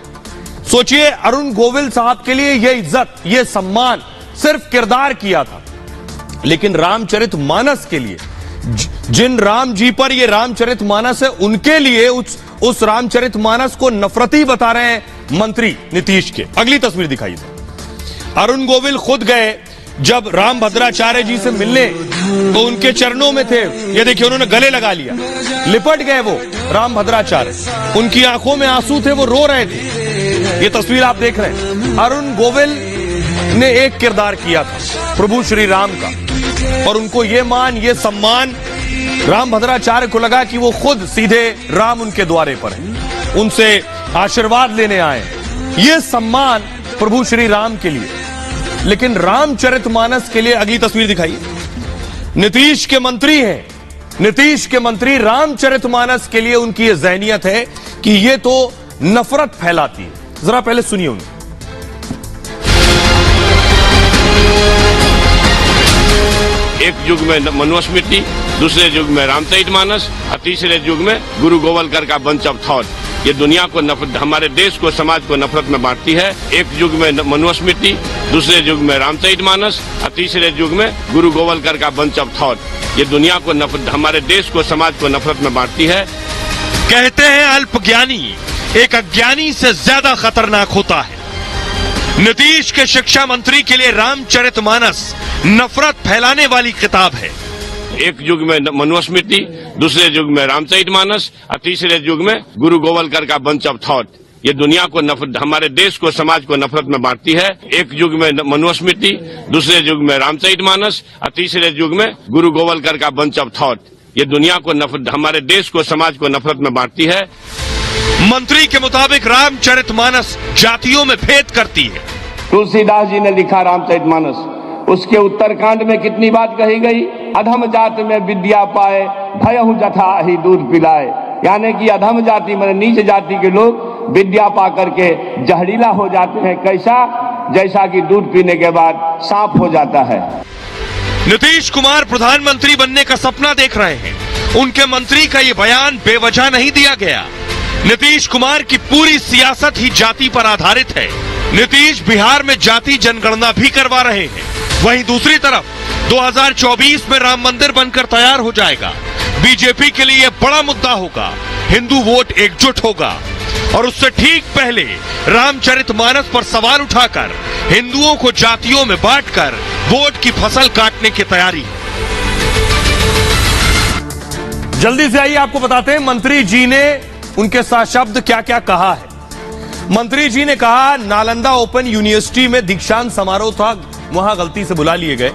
सोचिए, अरुण गोविल साहब के लिए यह इज्जत, यह सम्मान सिर्फ किरदार किया था। लेकिन रामचरितमानस के लिए, जिन राम जी पर यह रामचरितमानस है, उनके लिए उस रामचरितमानस को नफरती बता रहे हैं मंत्री नीतीश के। अगली तस्वीर दिखाइए। अरुण गोविल खुद गए जब राम भद्राचार्य जी से मिलने, तो उनके चरणों में थे। ये देखिए, उन्होंने गले लगा लिया, लिपट गए वो राम भद्राचार्य, उनकी आंखों में आंसू थे, वो रो रहे थे। ये तस्वीर आप देख रहे हैं। अरुण गोविल ने एक किरदार किया था प्रभु श्री राम का, और उनको ये मान, ये सम्मान राम भद्राचार्य को लगा कि वो खुद सीधे राम उनके द्वारे पर है, उनसे आशीर्वाद लेने आए। ये सम्मान प्रभु श्री राम के लिए। लेकिन रामचरितमानस के लिए अगली तस्वीर दिखाइए। नीतीश के मंत्री हैं, नीतीश के मंत्री रामचरितमानस के लिए उनकी यह ज़हनियत है कि ये तो नफरत फैलाती है। जरा पहले सुनिए उन्हें। एक युग में मनुस्मृति, दूसरे युग में रामचरितमानस और तीसरे युग में गुरु गोवलकर का बंच ऑफ थॉट। ये दुनिया को नफरत, हमारे देश को, समाज को नफरत में बांटती है। एक युग में मनुस्मृति, दूसरे युग में रामचरितमानस और तीसरे युग में गुरु गोवलकर का बंच ऑफ थॉट। ये दुनिया को नफरत, हमारे देश को, समाज को नफरत में बांटती है। कहते हैं अल्पज्ञानी एक अज्ञानी से ज्यादा खतरनाक होता है। नीतीश के शिक्षा मंत्री के लिए रामचरितमानस नफरत फैलाने वाली किताब है। एक युग में मनुस्मृति, दूसरे युग में रामचरितमानस और तीसरे युग में गुरु गोवलकर का बंच ऑफ थॉट। ये दुनिया को नफरत, हमारे देश को, समाज को नफरत में बांटती है। एक युग में मनुस्मृति, दूसरे युग में रामचरितमानस और तीसरे युग में गुरु गोवलकर का बंच ऑफ थॉट। ये दुनिया को नफरत, हमारे देश को, समाज को नफरत में बांटती है। मंत्री के मुताबिक रामचरितमानस जातियों में भेद करती है। तुलसीदास जी ने लिखा रामचरितमानस, उसके उत्तरकांड में कितनी बात कही गई? अधम जाति में विद्या पाए, भयहु जथा ही दूध पिलाए। यानी कि अधम जाति में, नीच जाति के लोग विद्या पा करके जहरीला हो जाते हैं। कैसा? जैसा कि दूध पीने के बाद सांप हो जाता है। नीतीश कुमार प्रधानमंत्री बनने का सपना देख रहे हैं। उनके मंत्री का ये बयान बेवजह नहीं दिया गया। नीतीश कुमार की पूरी सियासत ही जाति पर आधारित है। नीतीश बिहार में जाति जनगणना भी करवा रहे हैं। वहीं दूसरी तरफ 2024 में राम मंदिर बनकर तैयार हो जाएगा। बीजेपी के लिए यह बड़ा मुद्दा होगा। हिंदू वोट एकजुट होगा और उससे ठीक पहले रामचरितमानस पर सवाल उठाकर हिंदुओं को जातियों में बांटकर वोट की फसल काटने की तैयारी है। जल्दी से आइए, आपको बताते हैं मंत्री जी ने उनके साथ शब्द क्या क्या कहा है। मंत्री जी ने कहा, नालंदा ओपन यूनिवर्सिटी में दीक्षांत समारोह था, वहां गलती से बुला लिए गए।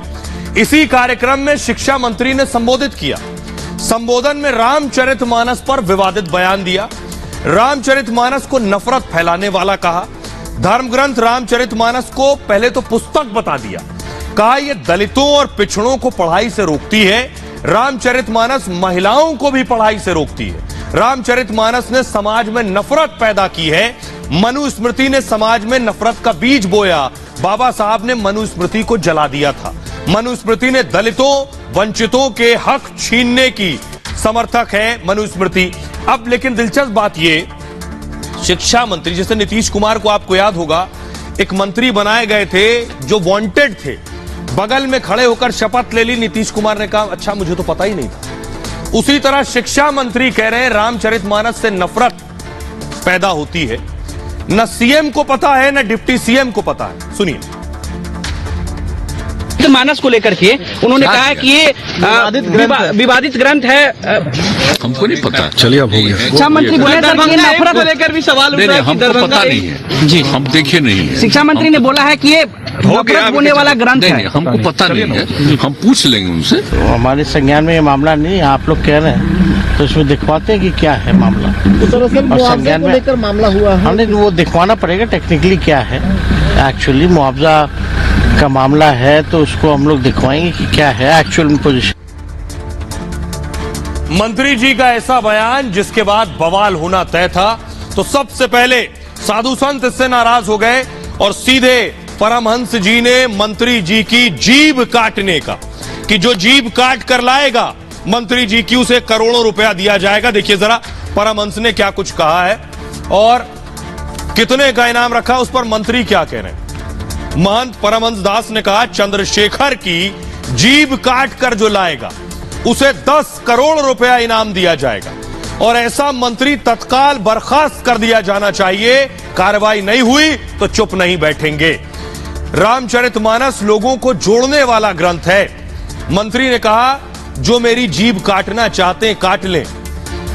इसी कार्यक्रम में शिक्षा मंत्री ने संबोधित किया। संबोधन में रामचरितमानस पर विवादित बयान दिया। रामचरितमानस को नफरत फैलाने वाला कहा। धर्म ग्रंथ रामचरितमानस को पहले तो पुस्तक बता दिया। कहा यह दलितों और पिछड़ों को पढ़ाई से रोकती है। रामचरितमानस महिलाओं को भी पढ़ाई से रोकती है। रामचरितमानस ने समाज में नफरत पैदा की है। मनुस्मृति ने समाज में नफरत का बीज बोया। बाबा साहब ने मनुस्मृति को जला दिया था। मनुस्मृति ने दलितों, वंचितों के हक छीनने की समर्थक है मनुस्मृति। अब लेकिन दिलचस्प बात ये, शिक्षा मंत्री जैसे नीतीश कुमार को आपको याद होगा, एक मंत्री बनाए गए थे जो वांटेड थे। बगल में खड़े होकर शपथ ले ली। नीतीश कुमार ने कहा, अच्छा मुझे तो पता ही नहीं था। उसी तरह शिक्षा मंत्री कह रहे हैं रामचरितमानस से नफरत पैदा होती है। न सीएम को पता है, न डिप्टी सीएम को पता है। सुनिए। मानस को लेकर के उन्होंने कहा है कि ये विवादित ग्रंथ है। हमको नहीं पता। चलिए अब हो गया। शिक्षा मंत्री बोले नफरत को लेकर भी सवाल उठ रहा है। हमको पता नहीं है जी, हम देखे नहीं है। शिक्षा मंत्री ने बोला है कि ये नफरत होने वाला ग्रंथ है। हमको पता नहीं है, हम पूछ लेंगे उनसे। हमारे संज्ञान में ये मामला नहीं, आप लोग कह रहे हैं तो इसमें दिखवाते हैं कि क्या है मामला। और संज्ञान में लेकर मामला हुआ है, हमने वो दिखवाना पड़ेगा टेक्निकली क्या है। एक्चुअली मुआवजा का मामला है तो उसको हम लोग दिखवाएंगे कि क्या है एक्चुअल पोजीशन। मंत्री जी का ऐसा बयान जिसके बाद बवाल होना तय था, तो सबसे पहले साधु संत इससे नाराज हो गए और सीधे परमहंस जी ने मंत्री जी की जीभ काटने का, कि जो जीभ काट कर लाएगा मंत्री जी की उसे करोड़ों रुपया दिया जाएगा। देखिए जरा परमहंस ने क्या कुछ कहा है और कितने का इनाम रखा, उस पर मंत्री क्या कह रहे हैं। महंत परमहंस दास ने कहा, चंद्रशेखर की जीभ काट कर जो लाएगा उसे 10 करोड़ रुपया इनाम दिया जाएगा और ऐसा मंत्री तत्काल बर्खास्त कर दिया जाना चाहिए। कार्रवाई नहीं हुई तो चुप नहीं बैठेंगे। रामचरितमानस लोगों को जोड़ने वाला ग्रंथ है। मंत्री ने कहा, जो मेरी जीभ काटना चाहते हैं काट लें।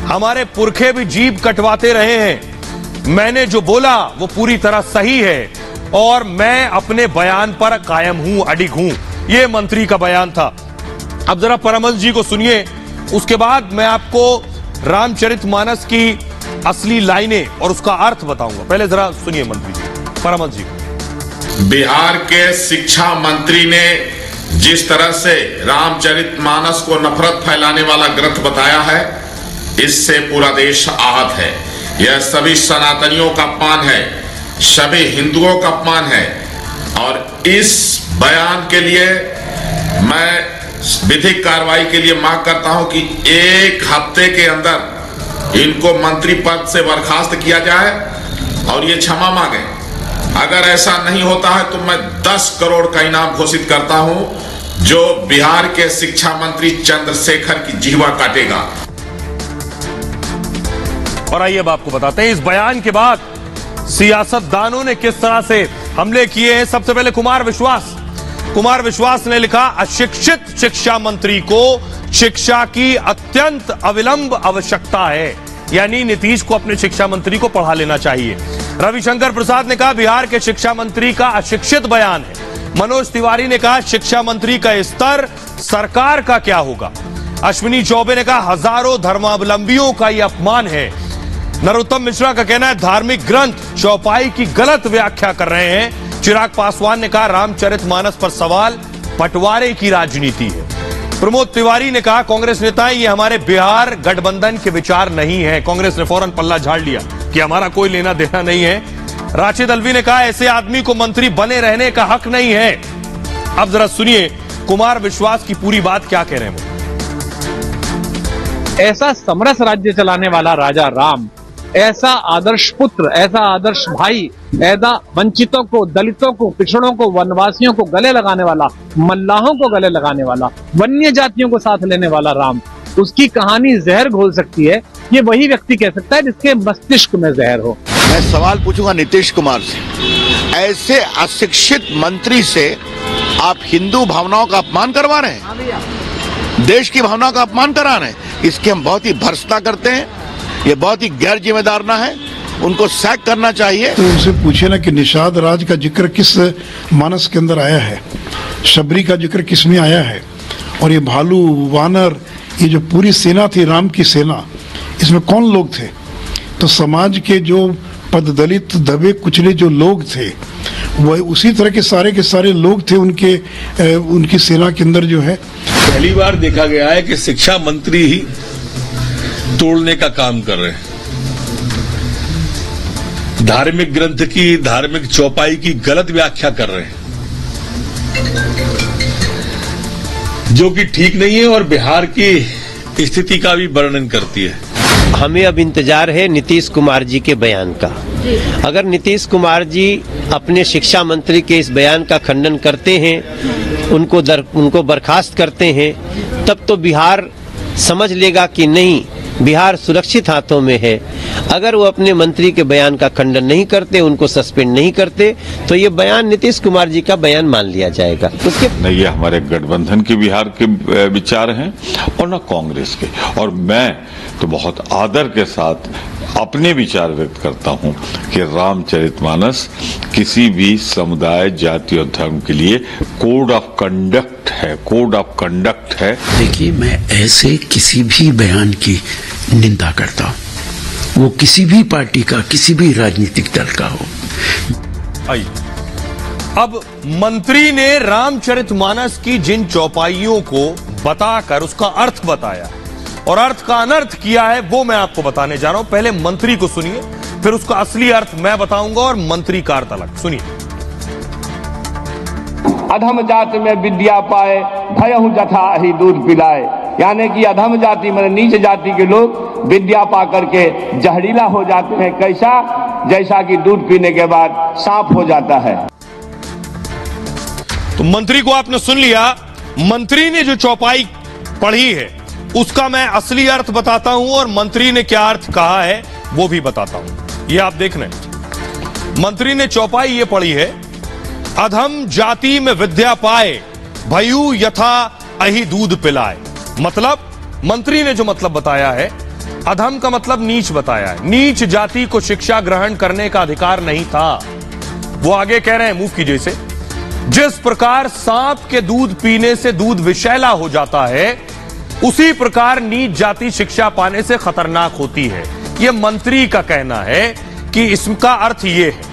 हमारे पुरखे भी जीभ कटवाते रहे हैं। मैंने जो बोला वो पूरी तरह सही है और मैं अपने बयान पर कायम हूं, अडिग हूं। यह मंत्री का बयान था। अब जरा परमहंस जी को सुनिए, उसके बाद मैं आपको रामचरितमानस की असली लाइनें और उसका अर्थ बताऊंगा। पहले जरा सुनिए मंत्री जी, परमहंस जी। बिहार के शिक्षा मंत्री ने जिस तरह से रामचरितमानस को नफरत फैलाने वाला ग्रंथ बताया है, इससे पूरा देश आहत है। यह सभी सनातनियों का अपमान है, सभी हिंदुओं का अपमान है और इस बयान के लिए मैं विधिक कार्रवाई के लिए मांग करता हूं कि 1 हफ्ते के अंदर इनको मंत्री पद से बर्खास्त किया जाए और ये क्षमा मांगे। अगर ऐसा नहीं होता है तो मैं 10 करोड़ का इनाम घोषित करता हूं, जो बिहार के शिक्षा मंत्री चंद्रशेखर की जीवा काटेगा। और आइए अब आपको बताते हैं इस बयान के बाद सियासतदानों ने किस तरह से हमले किए हैं। सबसे पहले कुमार विश्वास ने लिखा, अशिक्षित शिक्षा मंत्री को शिक्षा की अत्यंत अविलंब आवश्यकता है, यानी नीतीश को अपने शिक्षा मंत्री को पढ़ा लेना चाहिए। रविशंकर प्रसाद ने कहा, बिहार के शिक्षा मंत्री का अशिक्षित बयान है। मनोज तिवारी ने कहा, शिक्षा मंत्री का स्तर सरकार का क्या होगा। अश्विनी चौबे ने कहा, हजारों धर्मावलंबियों का यह अपमान है। नरोत्तम मिश्रा का कहना है, धार्मिक ग्रंथ चौपाई की गलत व्याख्या कर रहे हैं। चिराग पासवान ने कहा, रामचरितमानस पर सवाल बंटवारे की राजनीति है। प्रमोद तिवारी ने कहा, कांग्रेस नेताएं ये हमारे बिहार गठबंधन के विचार नहीं है। कांग्रेस ने फौरन पल्ला झाड़ लिया कि हमारा कोई लेना देना नहीं है। राशिद अल्वी ने कहा, ऐसे आदमी को मंत्री बने रहने का हक नहीं है। अब जरा सुनिए कुमार विश्वास की पूरी बात क्या कह रहे हैं। ऐसा समरस राज्य चलाने वाला राजा राम, ऐसा आदर्श पुत्र, ऐसा आदर्श भाई, ऐसा वंचितों को, दलितों को, पिछड़ों को, वनवासियों को गले लगाने वाला, मल्लाहों को गले लगाने वाला, वन्य जातियों को साथ लेने वाला राम, उसकी कहानी जहर घोल सकती है, ये वही व्यक्ति कह सकता है जिसके मस्तिष्क में जहर हो। मैं सवाल पूछूंगा नीतीश कुमार से, ऐसे अशिक्षित मंत्री से आप हिंदू भावनाओं का अपमान करवा रहे हैं, देश की भावनाओं का अपमान करा रहे हैं। इसकी हम बहुत ही भर्त्सना करते हैं, ये बहुत ही गैर जिम्मेदाराना है, उनको सैक करना चाहिए। तो उनसे पूछे ना कि निषाद राज का जिक्र किस मानस के अंदर आया है, शबरी का जिक्र किस में आया है, और ये भालू वानर, ये जो पूरी सेना थी राम की सेना, इसमें कौन लोग थे। तो समाज के जो पददलित दबे कुचले जो लोग थे, वह उसी तरह के सारे लोग थे उनकी सेना के अंदर जो है। पहली बार देखा गया है कि शिक्षा मंत्री ही तोड़ने का काम कर रहे हैं। धार्मिक ग्रंथ की, धार्मिक चौपाई की गलत व्याख्या कर रहे हैं, जो कि ठीक नहीं है और बिहार की स्थिति का भी वर्णन करती है। हमें अब इंतजार है नीतीश कुमार जी के बयान का। अगर नीतीश कुमार जी अपने शिक्षा मंत्री के इस बयान का खंडन करते हैं, उनको बर्खास्त करते हैं, तब तो बिहार समझ लेगा कि नहीं, बिहार सुरक्षित हाथों में है। अगर वो अपने मंत्री के बयान का खंडन नहीं करते, उनको सस्पेंड नहीं करते, तो ये बयान नीतीश कुमार जी का बयान मान लिया जाएगा। उसके नहीं, ये हमारे गठबंधन के बिहार के विचार हैं और न कांग्रेस के। और मैं तो बहुत आदर के साथ अपने विचार व्यक्त करता हूं कि रामचरितमानस किसी भी समुदाय, जाति और धर्म के लिए कोड ऑफ कंडक्ट है, कोड ऑफ कंडक्ट है। देखिए, मैं ऐसे किसी भी बयान की निंदा करता हूं, वो किसी भी पार्टी का, किसी भी राजनीतिक दल का हो। आइए, अब मंत्री ने रामचरितमानस की जिन चौपाइयों को बताकर उसका अर्थ बताया और अर्थ का अनर्थ किया है, वो मैं आपको बताने जा रहा हूं। पहले मंत्री को सुनिए, फिर उसका असली अर्थ मैं बताऊंगा और मंत्री का अर्थ अलग। सुनिए। अधम जाति में विद्या पाए, भयहु जथा ही दूध पिलाए, यानी कि अधम जाति में नीच जाति के लोग विद्या पा करके जहरीला हो जाते हैं। कैसा? जैसा कि दूध पीने के बाद सांप हो जाता है। तो मंत्री को आपने सुन लिया। मंत्री ने जो चौपाई पढ़ी है उसका मैं असली अर्थ बताता हूं और मंत्री ने क्या अर्थ कहा है वो भी बताता हूं। ये आप देख रहे हैं, मंत्री ने चौपाई ये पढ़ी है अधम जाति में विद्या पाए, भयू यथा अहि दूध पिलाए। मतलब मंत्री ने जो मतलब बताया है, अधम का मतलब नीच बताया है। नीच जाति को शिक्षा ग्रहण करने का अधिकार नहीं था। वो आगे कह रहे हैं, मूव कीजिए इसे, जिस प्रकार सांप के दूध पीने से दूध विषैला हो जाता है, उसी प्रकार नीच जाति शिक्षा पाने से खतरनाक होती है। यह मंत्री का कहना है कि इसका अर्थ यह है।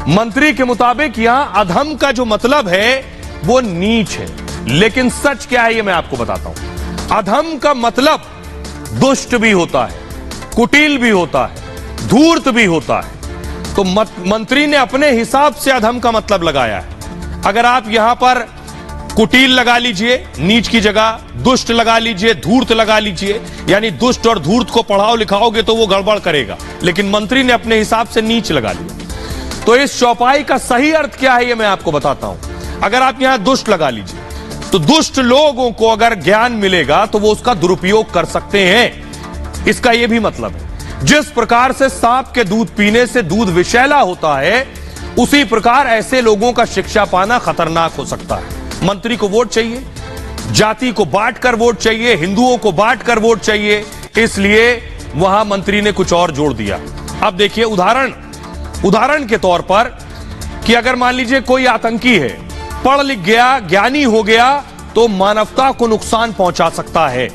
मंत्री के मुताबिक यहां अधम का जो मतलब है वो नीच है, लेकिन सच क्या है ये मैं आपको बताता हूं। अधम का मतलब दुष्ट भी होता है, कुटिल भी होता है, धूर्त भी होता है। तो मंत्री ने अपने हिसाब से अधम का मतलब लगाया है। अगर आप यहां पर कुटिल लगा लीजिए नीच की जगह, दुष्ट लगा लीजिए, धूर्त लगा लीजिए, यानी दुष्ट और धूर्त को पढ़ाओ लिखाओगे तो वो गड़बड़ करेगा, लेकिन मंत्री ने अपने हिसाब से नीच लगा लिया। तो इस चौपाई का सही अर्थ क्या है ये मैं आपको बताता हूं। अगर आप यहां दुष्ट लगा लीजिए तो दुष्ट लोगों को अगर ज्ञान मिलेगा तो वो उसका दुरुपयोग कर सकते हैं, इसका यह भी मतलब है। जिस प्रकार से सांप के दूध पीने से दूध विषैला होता है, उसी प्रकार ऐसे लोगों का शिक्षा पाना खतरनाक हो सकता है। मंत्री को वोट चाहिए, जाति को बांटकर वोट चाहिए, हिंदुओं को बांटकर वोट चाहिए, इसलिए वहां मंत्री ने कुछ और जोड़ दिया। अब देखिए उदाहरण के तौर पर कि अगर मान लीजिए कोई आतंकी है, पढ़ लिख गया, ज्ञानी हो गया, तो मानवता को नुकसान पहुंचा सकता है,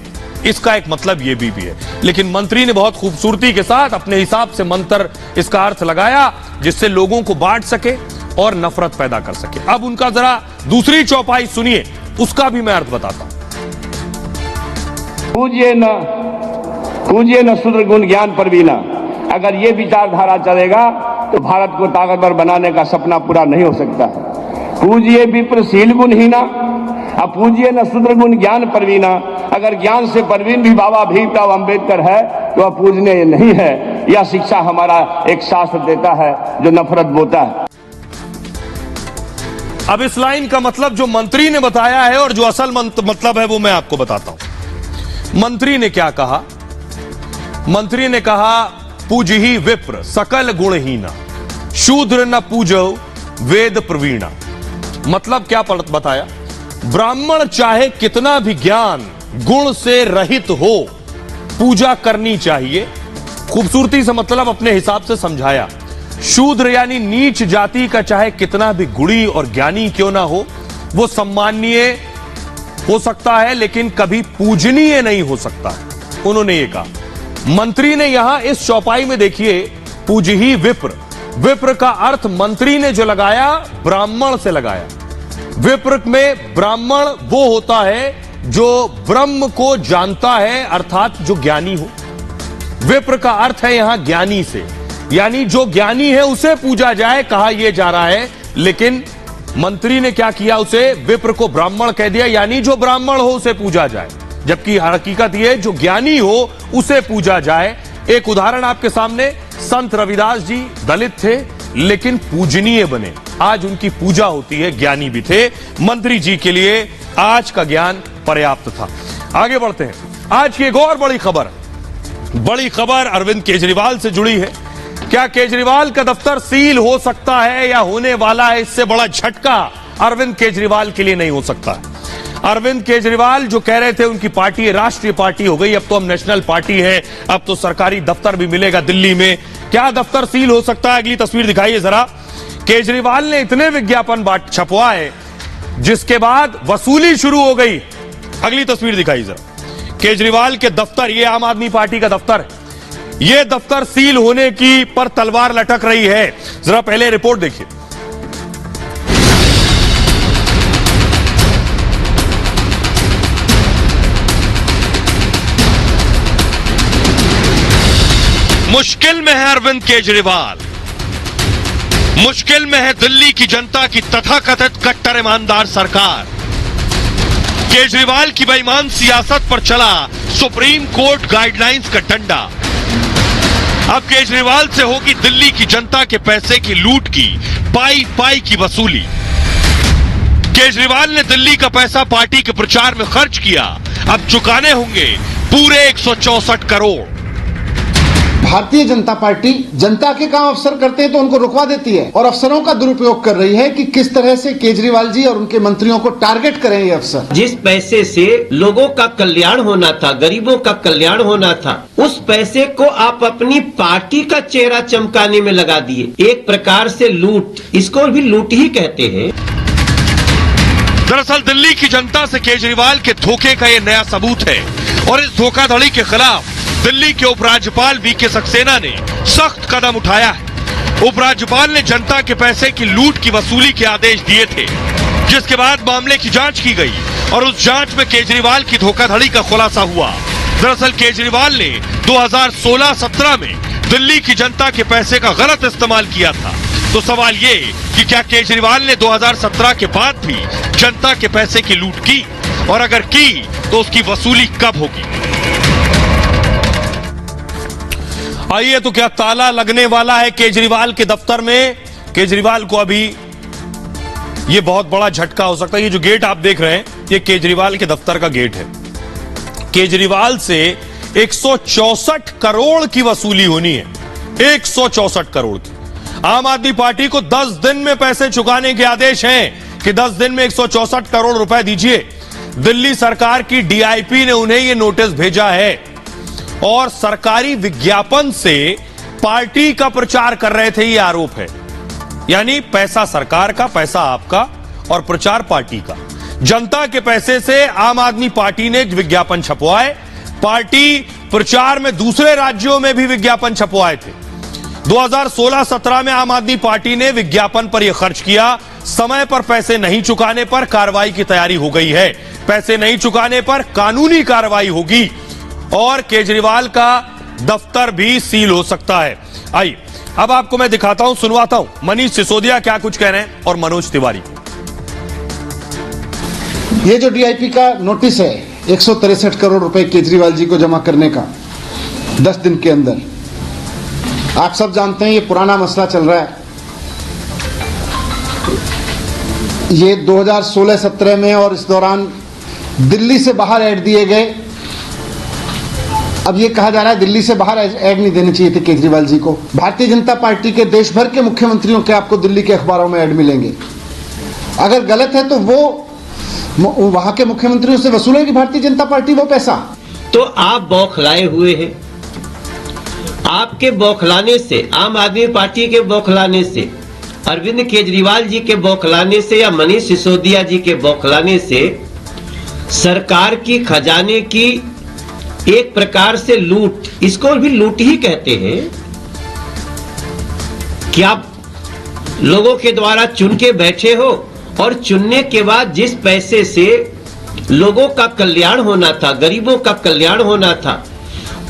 इसका एक मतलब यह भी है। लेकिन मंत्री ने बहुत खूबसूरती के साथ अपने हिसाब से मंत्र इसका अर्थ लगाया, जिससे लोगों को बांट सके और नफरत पैदा कर सके। अब उनका जरा दूसरी चौपाई सुनिए, उसका भी मैं अर्थ बताता हूं। पूजिए न शूद्र गुण ज्ञान परवीना। अगर ये विचारधारा चलेगा तो भारत को ताकतवर बनाने का सपना पूरा नहीं हो सकता है। पूजिए विप्रशील गुणहीना, अब पूजिए न शूद्र गुण ज्ञान परवीना। अगर ज्ञान से परवीन भी बाबा भीमराव अंबेडकर है तो वह पूजने नहीं है। यह शिक्षा हमारा एक शास्त्र देता है जो नफरत बोता है। अब इस लाइन का मतलब जो मंत्री ने बताया है और जो असल मतलब है वो मैं आपको बताता हूं। मंत्री ने क्या कहा? मंत्री ने कहा पूजहि विप्र सकल गुणहीना, शूद्र न पूजो वेद प्रवीणा। मतलब क्या बताया? ब्राह्मण चाहे कितना भी ज्ञान गुण से रहित हो, पूजा करनी चाहिए। खूबसूरती से मतलब अपने हिसाब से समझाया। शूद्र यानी नीच जाति का चाहे कितना भी गुणी और ज्ञानी क्यों ना हो, वो सम्माननीय हो सकता है लेकिन कभी पूजनीय नहीं हो सकता है, उन्होंने ये कहा। मंत्री ने यहां इस चौपाई में देखिए पूजहि विप्र, विप्र का अर्थ मंत्री ने जो लगाया ब्राह्मण से लगाया। विप्र में ब्राह्मण वो होता है जो ब्रह्म को जानता है, अर्थात जो ज्ञानी हो। विप्र का अर्थ है यहां ज्ञानी से, यानी जो ज्ञानी है उसे पूजा जाए, कहा यह जा रहा है। लेकिन मंत्री ने क्या किया? उसे विप्र को ब्राह्मण कह दिया, यानी जो ब्राह्मण हो उसे पूजा जाए, जबकि हकीकत यह जो ज्ञानी हो उसे पूजा जाए। एक उदाहरण आपके सामने, संत रविदास जी दलित थे लेकिन पूजनीय बने, आज उनकी पूजा होती है, ज्ञानी भी थे। मंत्री जी के लिए आज का ज्ञान पर्याप्त था। आगे बढ़ते हैं। आज की एक और बड़ी खबर अरविंद केजरीवाल से जुड़ी है। क्या केजरीवाल का दफ्तर सील हो सकता है या होने वाला है? इससे बड़ा झटका अरविंद केजरीवाल के लिए नहीं हो सकता है। अरविंद केजरीवाल जो कह रहे थे उनकी पार्टी राष्ट्रीय पार्टी हो गई, अब तो हम नेशनल पार्टी है, अब तो सरकारी दफ्तर भी मिलेगा दिल्ली में, क्या दफ्तर सील हो सकता है? अगली तस्वीर दिखाइए जरा। केजरीवाल ने इतने विज्ञापन छपवाए जिसके बाद वसूली शुरू हो गई। अगली तस्वीर दिखाइए जरा। केजरीवाल के दफ्तर, ये आम आदमी पार्टी का दफ्तर है, ये दफ्तर सील होने की पर तलवार लटक रही है। जरा पहले रिपोर्ट देखिए। मुश्किल में है अरविंद केजरीवाल, मुश्किल में है दिल्ली की जनता की तथाकथित कट्टर ईमानदार सरकार। केजरीवाल की बेईमान सियासत पर चला सुप्रीम कोर्ट गाइडलाइंस का डंडा। अब केजरीवाल से होगी दिल्ली की जनता के पैसे की लूट की पाई पाई की वसूली। केजरीवाल ने दिल्ली का पैसा पार्टी के प्रचार में खर्च किया, अब चुकाने होंगे पूरे 164 करोड़। भारतीय जनता पार्टी जनता के काम अफसर करते हैं तो उनको रुकवा देती है और अफसरों का दुरुपयोग कर रही है कि किस तरह से केजरीवाल जी और उनके मंत्रियों को टारगेट करें ये अफसर। जिस पैसे से लोगों का कल्याण होना था, गरीबों का कल्याण होना था, उस पैसे को आप अपनी पार्टी का चेहरा चमकाने में लगा दिए। एक प्रकार से लूट, इसको भी लूट ही कहते हैं। दरअसल दिल्ली की जनता से केजरीवाल के धोखे का ये नया सबूत है और इस धोखाधड़ी के खिलाफ दिल्ली के उपराज्यपाल वीके सक्सेना ने सख्त कदम उठाया है। उपराज्यपाल ने जनता के पैसे की लूट की वसूली के आदेश दिए थे, जिसके बाद मामले की जांच की गई और उस जांच में केजरीवाल की धोखाधड़ी का खुलासा हुआ। दरअसल केजरीवाल ने 2016-17 में दिल्ली की जनता के पैसे का गलत इस्तेमाल किया था। तो सवाल ये कि क्या केजरीवाल ने 2017 के बाद भी जनता के पैसे की लूट की, और अगर की तो उसकी वसूली कब होगी? आइए, तो क्या ताला लगने वाला है केजरीवाल के दफ्तर में? केजरीवाल को अभी ये बहुत बड़ा झटका हो सकता है। ये जो गेट आप देख रहे हैं, ये केजरीवाल के दफ्तर का गेट है। केजरीवाल से 164 करोड़ की वसूली होनी है, 164 करोड़ की। आम आदमी पार्टी को 10 दिन में पैसे चुकाने के आदेश हैं कि 10 दिन में 164 करोड़ रुपए दीजिए। दिल्ली सरकार की डीआईपी ने उन्हें यह नोटिस भेजा है और सरकारी विज्ञापन से पार्टी का प्रचार कर रहे थे, यह आरोप है। यानी पैसा सरकार का, पैसा आपका और प्रचार पार्टी का। जनता के पैसे से आम आदमी पार्टी ने विज्ञापन छपवाए। पार्टी प्रचार में दूसरे राज्यों में भी विज्ञापन छपवाए थे। 2016-17 में आम आदमी पार्टी ने विज्ञापन पर यह खर्च किया। समय पर पैसे नहीं चुकाने पर कार्रवाई की तैयारी हो गई है। पैसे नहीं चुकाने पर कानूनी कार्रवाई होगी और केजरीवाल का दफ्तर भी सील हो सकता है। आइए अब आपको मैं दिखाता हूं, सुनवाता हूं मनीष सिसोदिया क्या कुछ कह रहे हैं और मनोज तिवारी। ये जो डीआईपी का नोटिस है 163 करोड़ रुपए केजरीवाल जी को जमा करने का 10 दिन के अंदर, आप सब जानते हैं ये पुराना मसला चल रहा है। ये 2016-17 में और इस दौरान दिल्ली से बाहर ऐड दिए गए। अब ये कहा जा रहा है दिल्ली से बाहर ऐड नहीं देने चाहिए थे केजरीवाल जी को। भारतीय जनता पार्टी के देश भर के मुख्यमंत्रियों के आपको दिल्ली के अखबारों में ऐड मिलेंगे। अगर गलत है तो वो वहां के मुख्यमंत्रियों से वसूलेगी भारतीय जनता पार्टी वो पैसा। तो आप बौखलाए हुए हैं। आपके बौखलाने से, आम आदमी पार्टी के बौखलाने से, अरविंद केजरीवाल जी के बौखलाने से या मनीष सिसोदिया जी के बौखलाने से सरकार की खजाने की एक प्रकार से लूट, इसको भी लूट ही कहते हैं। कि आप लोगों के द्वारा चुन के बैठे हो और चुनने के बाद जिस पैसे से लोगों का कल्याण होना था, गरीबों का कल्याण होना था,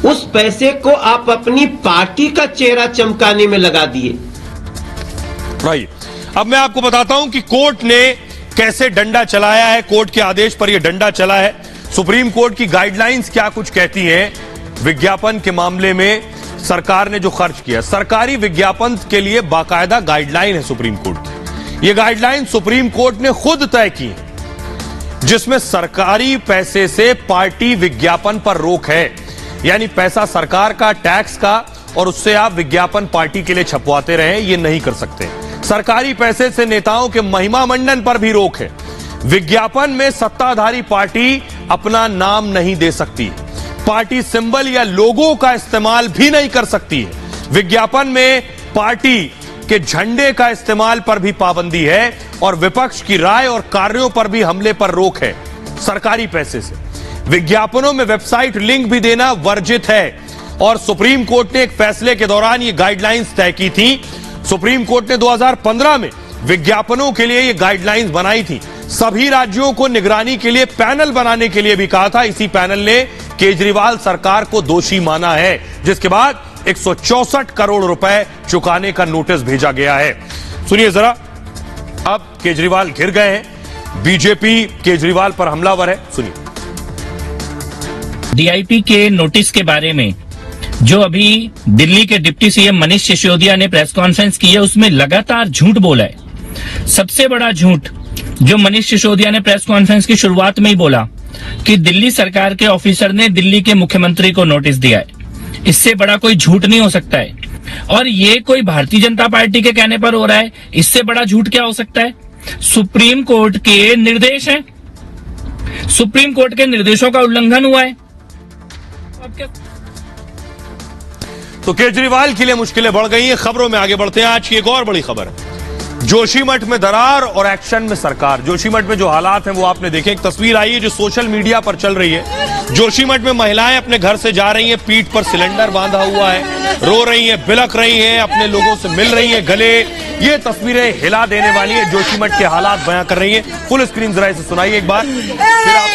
उस पैसे को आप अपनी पार्टी का चेहरा चमकाने में लगा दिए। अब मैं आपको बताता हूं कि कोर्ट ने कैसे डंडा चलाया है। कोर्ट के आदेश पर यह डंडा चला है। सुप्रीम कोर्ट की गाइडलाइंस क्या कुछ कहती हैं विज्ञापन के मामले में। सरकार ने जो खर्च किया, सरकारी विज्ञापन के लिए बाकायदा गाइडलाइन है सुप्रीम कोर्ट की। यह गाइडलाइन सुप्रीम कोर्ट ने खुद तय की है, जिसमें सरकारी पैसे से पार्टी विज्ञापन पर रोक है। यानी पैसा सरकार का, टैक्स का, और उससे आप विज्ञापन पार्टी के लिए छपवाते रहे, ये नहीं कर सकते। सरकारी पैसे से नेताओं के महिमा मंडन पर भी रोक है। विज्ञापन में सत्ताधारी पार्टी अपना नाम नहीं दे सकती। पार्टी सिंबल या लोगो का इस्तेमाल भी नहीं कर सकती है। विज्ञापन में पार्टी के झंडे का इस्तेमाल पर भी पाबंदी है और विपक्ष की राय और कार्यों पर भी हमले पर रोक है। सरकारी पैसे से विज्ञापनों में वेबसाइट लिंक भी देना वर्जित है और सुप्रीम कोर्ट ने एक फैसले के दौरान ये गाइडलाइंस तय की थी। सुप्रीम कोर्ट ने 2015 में विज्ञापनों के लिए ये गाइडलाइंस बनाई थी। सभी राज्यों को निगरानी के लिए पैनल बनाने के लिए भी कहा था। इसी पैनल ने केजरीवाल सरकार को दोषी माना है, जिसके बाद 164 करोड़ रुपए चुकाने का नोटिस भेजा गया है। सुनिए जरा, अब केजरीवाल घिर गए हैं, बीजेपी केजरीवाल पर हमलावर है, सुनिए। डीआईपी के नोटिस के बारे में जो अभी दिल्ली के डिप्टी सीएम मनीष सिसोदिया ने प्रेस कॉन्फ्रेंस की है, उसमें लगातार झूठ बोला है। सबसे बड़ा झूठ जो मनीष सिसोदिया ने प्रेस कॉन्फ्रेंस की शुरुआत में ही बोला कि दिल्ली सरकार के ऑफिसर ने दिल्ली के मुख्यमंत्री को नोटिस दिया है। इससे बड़ा कोई झूठ नहीं हो सकता है। और ये कोई भारतीय जनता पार्टी के कहने पर हो रहा है, इससे बड़ा झूठ क्या हो सकता है? सुप्रीम कोर्ट के निर्देश हैं, सुप्रीम कोर्ट के निर्देशों का उल्लंघन हुआ है। तो केजरीवाल के लिए मुश्किलें बढ़ गई हैं। खबरों में आगे बढ़ते हैं। आज की एक और बड़ी खबर है, जोशीमठ में दरार और एक्शन में सरकार। जोशीमठ में जो हालात हैं वो आपने देखे। एक तस्वीर आई है जो सोशल मीडिया पर चल रही है। जोशीमठ में महिलाएं अपने घर से जा रही हैं, पीठ पर सिलेंडर बांधा हुआ है, रो रही हैं, बिलख रही हैं, अपने लोगों से मिल रही हैं गले। ये तस्वीरें हिला देने वाली है। जोशीमठ के हालात बयां कर रही हैं। फुल स्क्रीन जरा इसे सुनाइए एक बार, फिर आप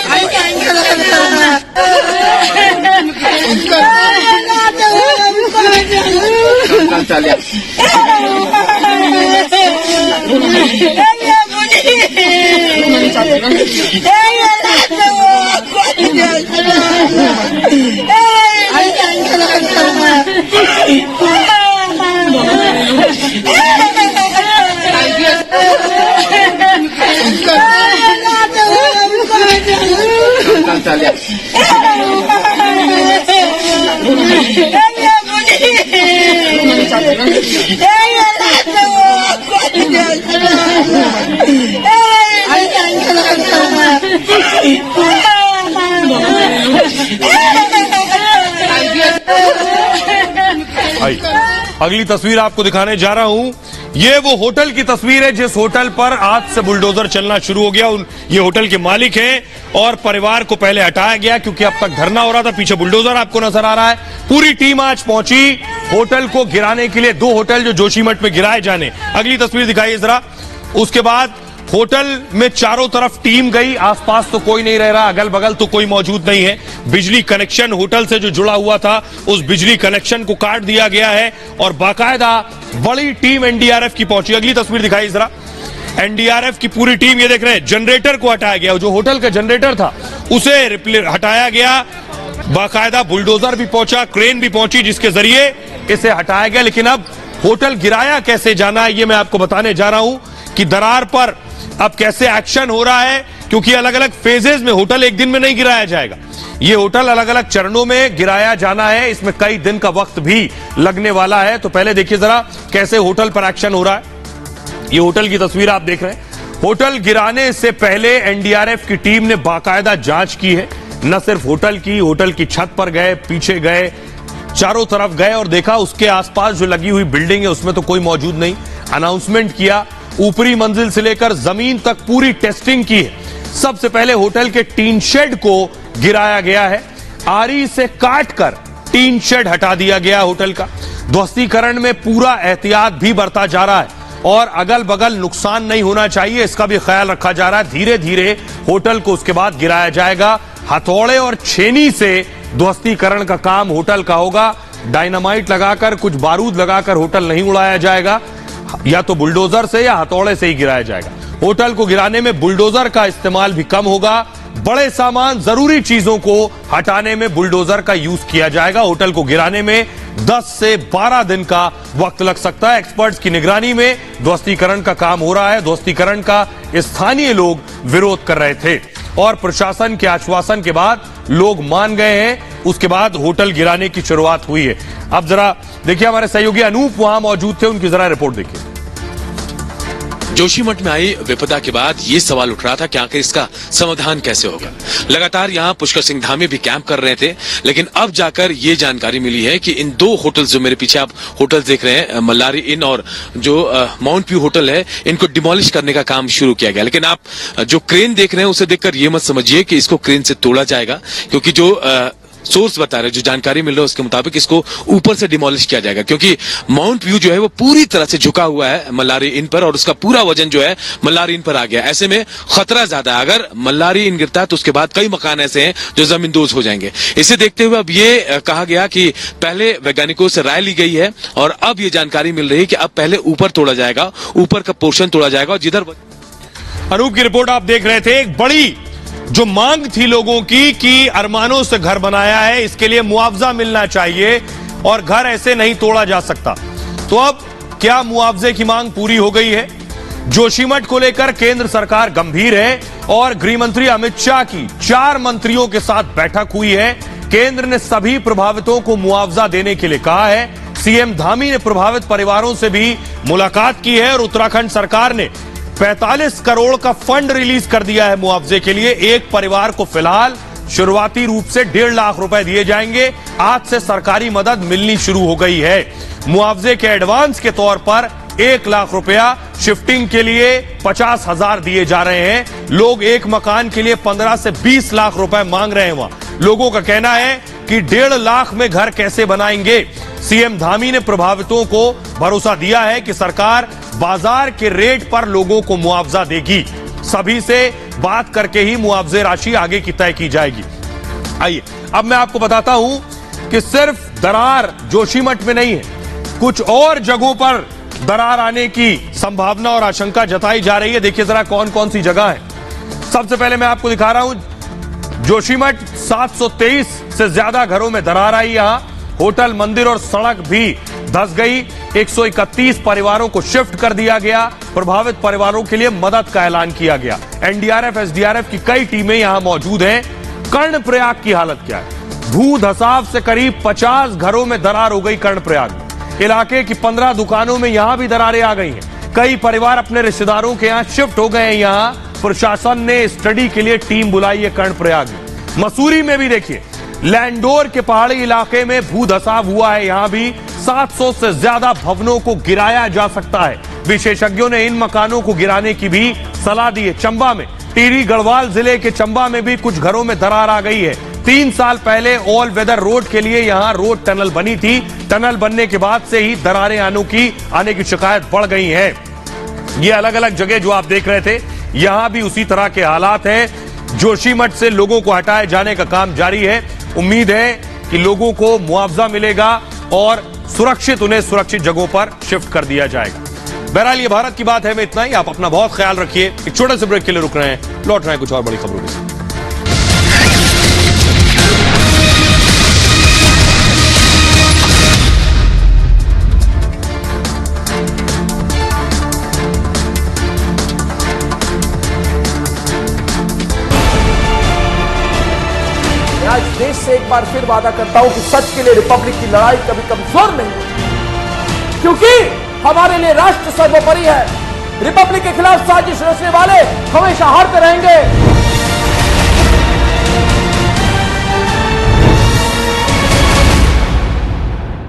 अगली तस्वीर आपको दिखाने जा रहा हूं। ये वो होटल की तस्वीर है जिस होटल पर आज से बुलडोजर चलना शुरू हो गया। ये होटल के मालिक हैं और परिवार को पहले हटाया गया क्योंकि अब तक धरना हो रहा था। पीछे बुलडोजर आपको नजर आ रहा है। पूरी टीम आज पहुंची होटल को गिराने के लिए। 2 होटल जो जोशीमठ में गिराए जाने। अगली तस्वीर दिखाइए जरा। उसके बाद होटल में चारों तरफ टीम गई। आसपास तो कोई नहीं रह रहा, अगल बगल तो कोई मौजूद नहीं है। बिजली कनेक्शन होटल से जो जुड़ा हुआ था उस बिजली कनेक्शन को काट दिया गया है और बाकायदा बड़ी टीम एनडीआरएफ की पहुंची। अगली तस्वीर दिखाई जरा। एनडीआरएफ की पूरी टीम, ये देख रहे हैं, जनरेटर को हटाया गया। जो होटल का जनरेटर था उसे हटाया गया। बाकायदा बुलडोजर भी पहुंचा, क्रेन भी पहुंची जिसके जरिए इसे हटाया गया। लेकिन अब होटल गिराया कैसे जाना है ये मैं आपको बताने जा रहा हूं कि दरार पर अब कैसे एक्शन हो रहा है, क्योंकि अलग अलग फेजेस में होटल एक दिन में नहीं गिराया जाएगा। ये होटल अलग अलग चरणों में गिराया जाना है। इसमें कई दिन का वक्त भी लगने वाला है। तो पहले देखिए जरा कैसे होटल पर एक्शन हो रहा है। ये होटल की तस्वीर आप देख रहे हैं। होटल गिराने से पहले एनडीआरएफ की टीम ने बाकायदा जांच की है। न सिर्फ होटल की छत पर गए, पीछे गए, चारों तरफ गए और देखा उसके आसपास जो लगी हुई बिल्डिंग है उसमें तो कोई मौजूद नहीं। अनाउंसमेंट किया, ऊपरी मंजिल से लेकर जमीन तक पूरी टेस्टिंग की है। सबसे पहले होटल के टीन शेड को गिराया गया है। आरी से काटकर टीन शेड हटा दिया गया होटल का। ध्वस्तीकरण में पूरा एहतियात भी बरता जा रहा है और अगल बगल नुकसान नहीं होना चाहिए इसका भी ख्याल रखा जा रहा है। धीरे धीरे होटल को उसके बाद गिराया जाएगा। हथौड़े और छेनी से ध्वस्तीकरण का काम होटल का होगा। डायनामाइट लगाकर, कुछ बारूद लगाकर होटल नहीं उड़ाया जाएगा। या तो बुलडोजर से या हथौड़े से ही गिराया जाएगा। होटल को गिराने में बुलडोजर का इस्तेमाल भी कम होगा। बड़े सामान, जरूरी चीजों को हटाने में बुलडोजर का यूज किया जाएगा। होटल को गिराने में 10 से 12 दिन का वक्त लग सकता है। एक्सपर्ट्स की निगरानी में ध्वस्तीकरण का काम हो रहा है। ध्वस्तीकरण का स्थानीय लोग विरोध कर रहे थे और प्रशासन के आश्वासन के बाद लोग मान गए हैं। उसके बाद होटल गिराने की शुरुआत हुई है। अब जरा देखिए, हमारे सहयोगी अनूप वहां मौजूद थे, उनकी जरा रिपोर्ट देखिए। जोशीमठ में आई विपदा के बाद ये सवाल उठ रहा था कि आखिर इसका समाधान कैसे होगा। लगातार यहाँ पुष्कर सिंह धामी भी कैंप कर रहे थे, लेकिन अब जाकर ये जानकारी मिली है कि इन 2 होटल्स, जो मेरे पीछे आप होटल देख रहे हैं, मल्लारी इन और जो माउंट व्यू होटल है, इनको डिमोलिश करने का काम शुरू किया गया। लेकिन आप जो क्रेन देख रहे हैं उसे देखकर ये मत समझिए कि इसको क्रेन से तोड़ा जाएगा, क्योंकि जो सोर्स बता रहे, जो जानकारी मिल रहा है उसके मुताबिक इसको ऊपर से डिमोलिश किया जाएगा, क्योंकि माउंट व्यू जो है वो पूरी तरह से झुका हुआ है मल्लारी इन पर और उसका पूरा वजन जो है मल्लारी इन पर आ गया। ऐसे में खतरा ज्यादा है। अगर मल्लारी इन गिरता है तो उसके बाद कई मकान ऐसे हैं जो जमींदोज हो जाएंगे। इसे देखते हुए अब ये कहा गया कि पहले वैज्ञानिकों से राय ली गई है और अब ये जानकारी मिल रही है कि अब पहले ऊपर तोड़ा जाएगा, ऊपर का पोर्शन तोड़ा जाएगा। और जिधर अनूप की रिपोर्ट आप देख रहे थे। एक बड़ी जो मांग थी लोगों की कि अरमानों से घर बनाया है, इसके लिए मुआवजा मिलना चाहिए और घर ऐसे नहीं तोड़ा जा सकता। तो अब क्या मुआवजे की मांग पूरी हो गई है? जोशीमठ को लेकर केंद्र सरकार गंभीर है और गृह मंत्री अमित शाह की 4 मंत्रियों के साथ बैठक हुई है। केंद्र ने सभी प्रभावितों को मुआवजा देने के लिए कहा है। सीएम धामी ने प्रभावित परिवारों से भी मुलाकात की है और उत्तराखंड सरकार ने 45 करोड़ का फंड रिलीज कर दिया है मुआवजे के लिए। एक परिवार को फिलहाल शुरुआती रूप से 1.5 लाख रुपए दिए जाएंगे। आज से सरकारी मदद मिलनी शुरू हो गई है। मुआवजे के एडवांस के तौर पर 1 लाख रुपया, शिफ्टिंग के लिए 50,000 दिए जा रहे हैं। लोग एक मकान के लिए 15 से 20 लाख रुपए मांग रहे हैं। वहां लोगों का कहना है कि 1.5 लाख में घर कैसे बनाएंगे। सीएम धामी ने प्रभावितों को भरोसा दिया है कि सरकार बाजार के रेट पर लोगों को मुआवजा देगी। सभी से बात करके ही मुआवजे राशि आगे की तय की जाएगी। आइए अब मैं आपको बताता हूं कि सिर्फ दरार जोशीमठ में नहीं है, कुछ और जगहों पर दरार आने की संभावना और आशंका जताई जा रही है। देखिए जरा कौन कौन सी जगह है। सबसे पहले मैं आपको दिखा रहा हूं जोशीमठ 723 से ज्यादा घरों में दरार आई। यहां होटल, मंदिर और सड़क भी धंस गई। 131 परिवारों को शिफ्ट कर दिया गया। प्रभावित परिवारों के लिए मदद का ऐलान किया गया। एनडीआरएफ, एसडीआरएफ की कई टीमें यहां मौजूद हैं। कर्णप्रयाग की हालत क्या है? भू धसाव से करीब 50 घरों में दरार हो गई। कर्णप्रयाग में इलाके की 15 दुकानों में यहां भी दरारें आ गई हैं। कई परिवार अपने रिश्तेदारों के यहां शिफ्ट हो गए हैं। यहां प्रशासन ने स्टडी के लिए टीम बुलाई है। कर्णप्रयाग में, मसूरी में भी देखिए लैंडोर के पहाड़ी इलाके में भू धसाव हुआ है। यहां भी 700 से ज्यादा भवनों को गिराया जा सकता है। विशेषज्ञों ने इन मकानों को गिराने की भी सलाह दी है। चंबा में, टिहरी गढ़वाल जिले के चंबा में भी कुछ घरों में दरार आ गई है। 3 साल पहले ऑल वेदर रोड के लिए यहां रोड टनल बनी थी। टनल बनने के बाद से ही दरारें आने की शिकायत बढ़ गई है। ये अलग अलग जगह जो आप देख रहे थे, यहां भी उसी तरह के हालात हैं। जोशीमठ से लोगों को हटाए जाने का काम जारी है। उम्मीद है कि लोगों को मुआवजा मिलेगा और उन्हें सुरक्षित जगहों पर शिफ्ट कर दिया जाएगा। बहरहाल ये भारत की बात है में इतना ही। आप अपना बहुत ख्याल रखिए। एक छोटे से ब्रेक के लिए रुक रहे हैं, लौट रहे हैं कुछ और बड़ी खबरों के साथ। आज देश से एक बार फिर वादा करता हूं कि सच के लिए रिपब्लिक की लड़ाई कभी कमजोर नहीं, क्योंकि हमारे लिए राष्ट्र सर्वोपरि है। रिपब्लिक के खिलाफ साजिश रचने वाले हमेशा हारते रहेंगे।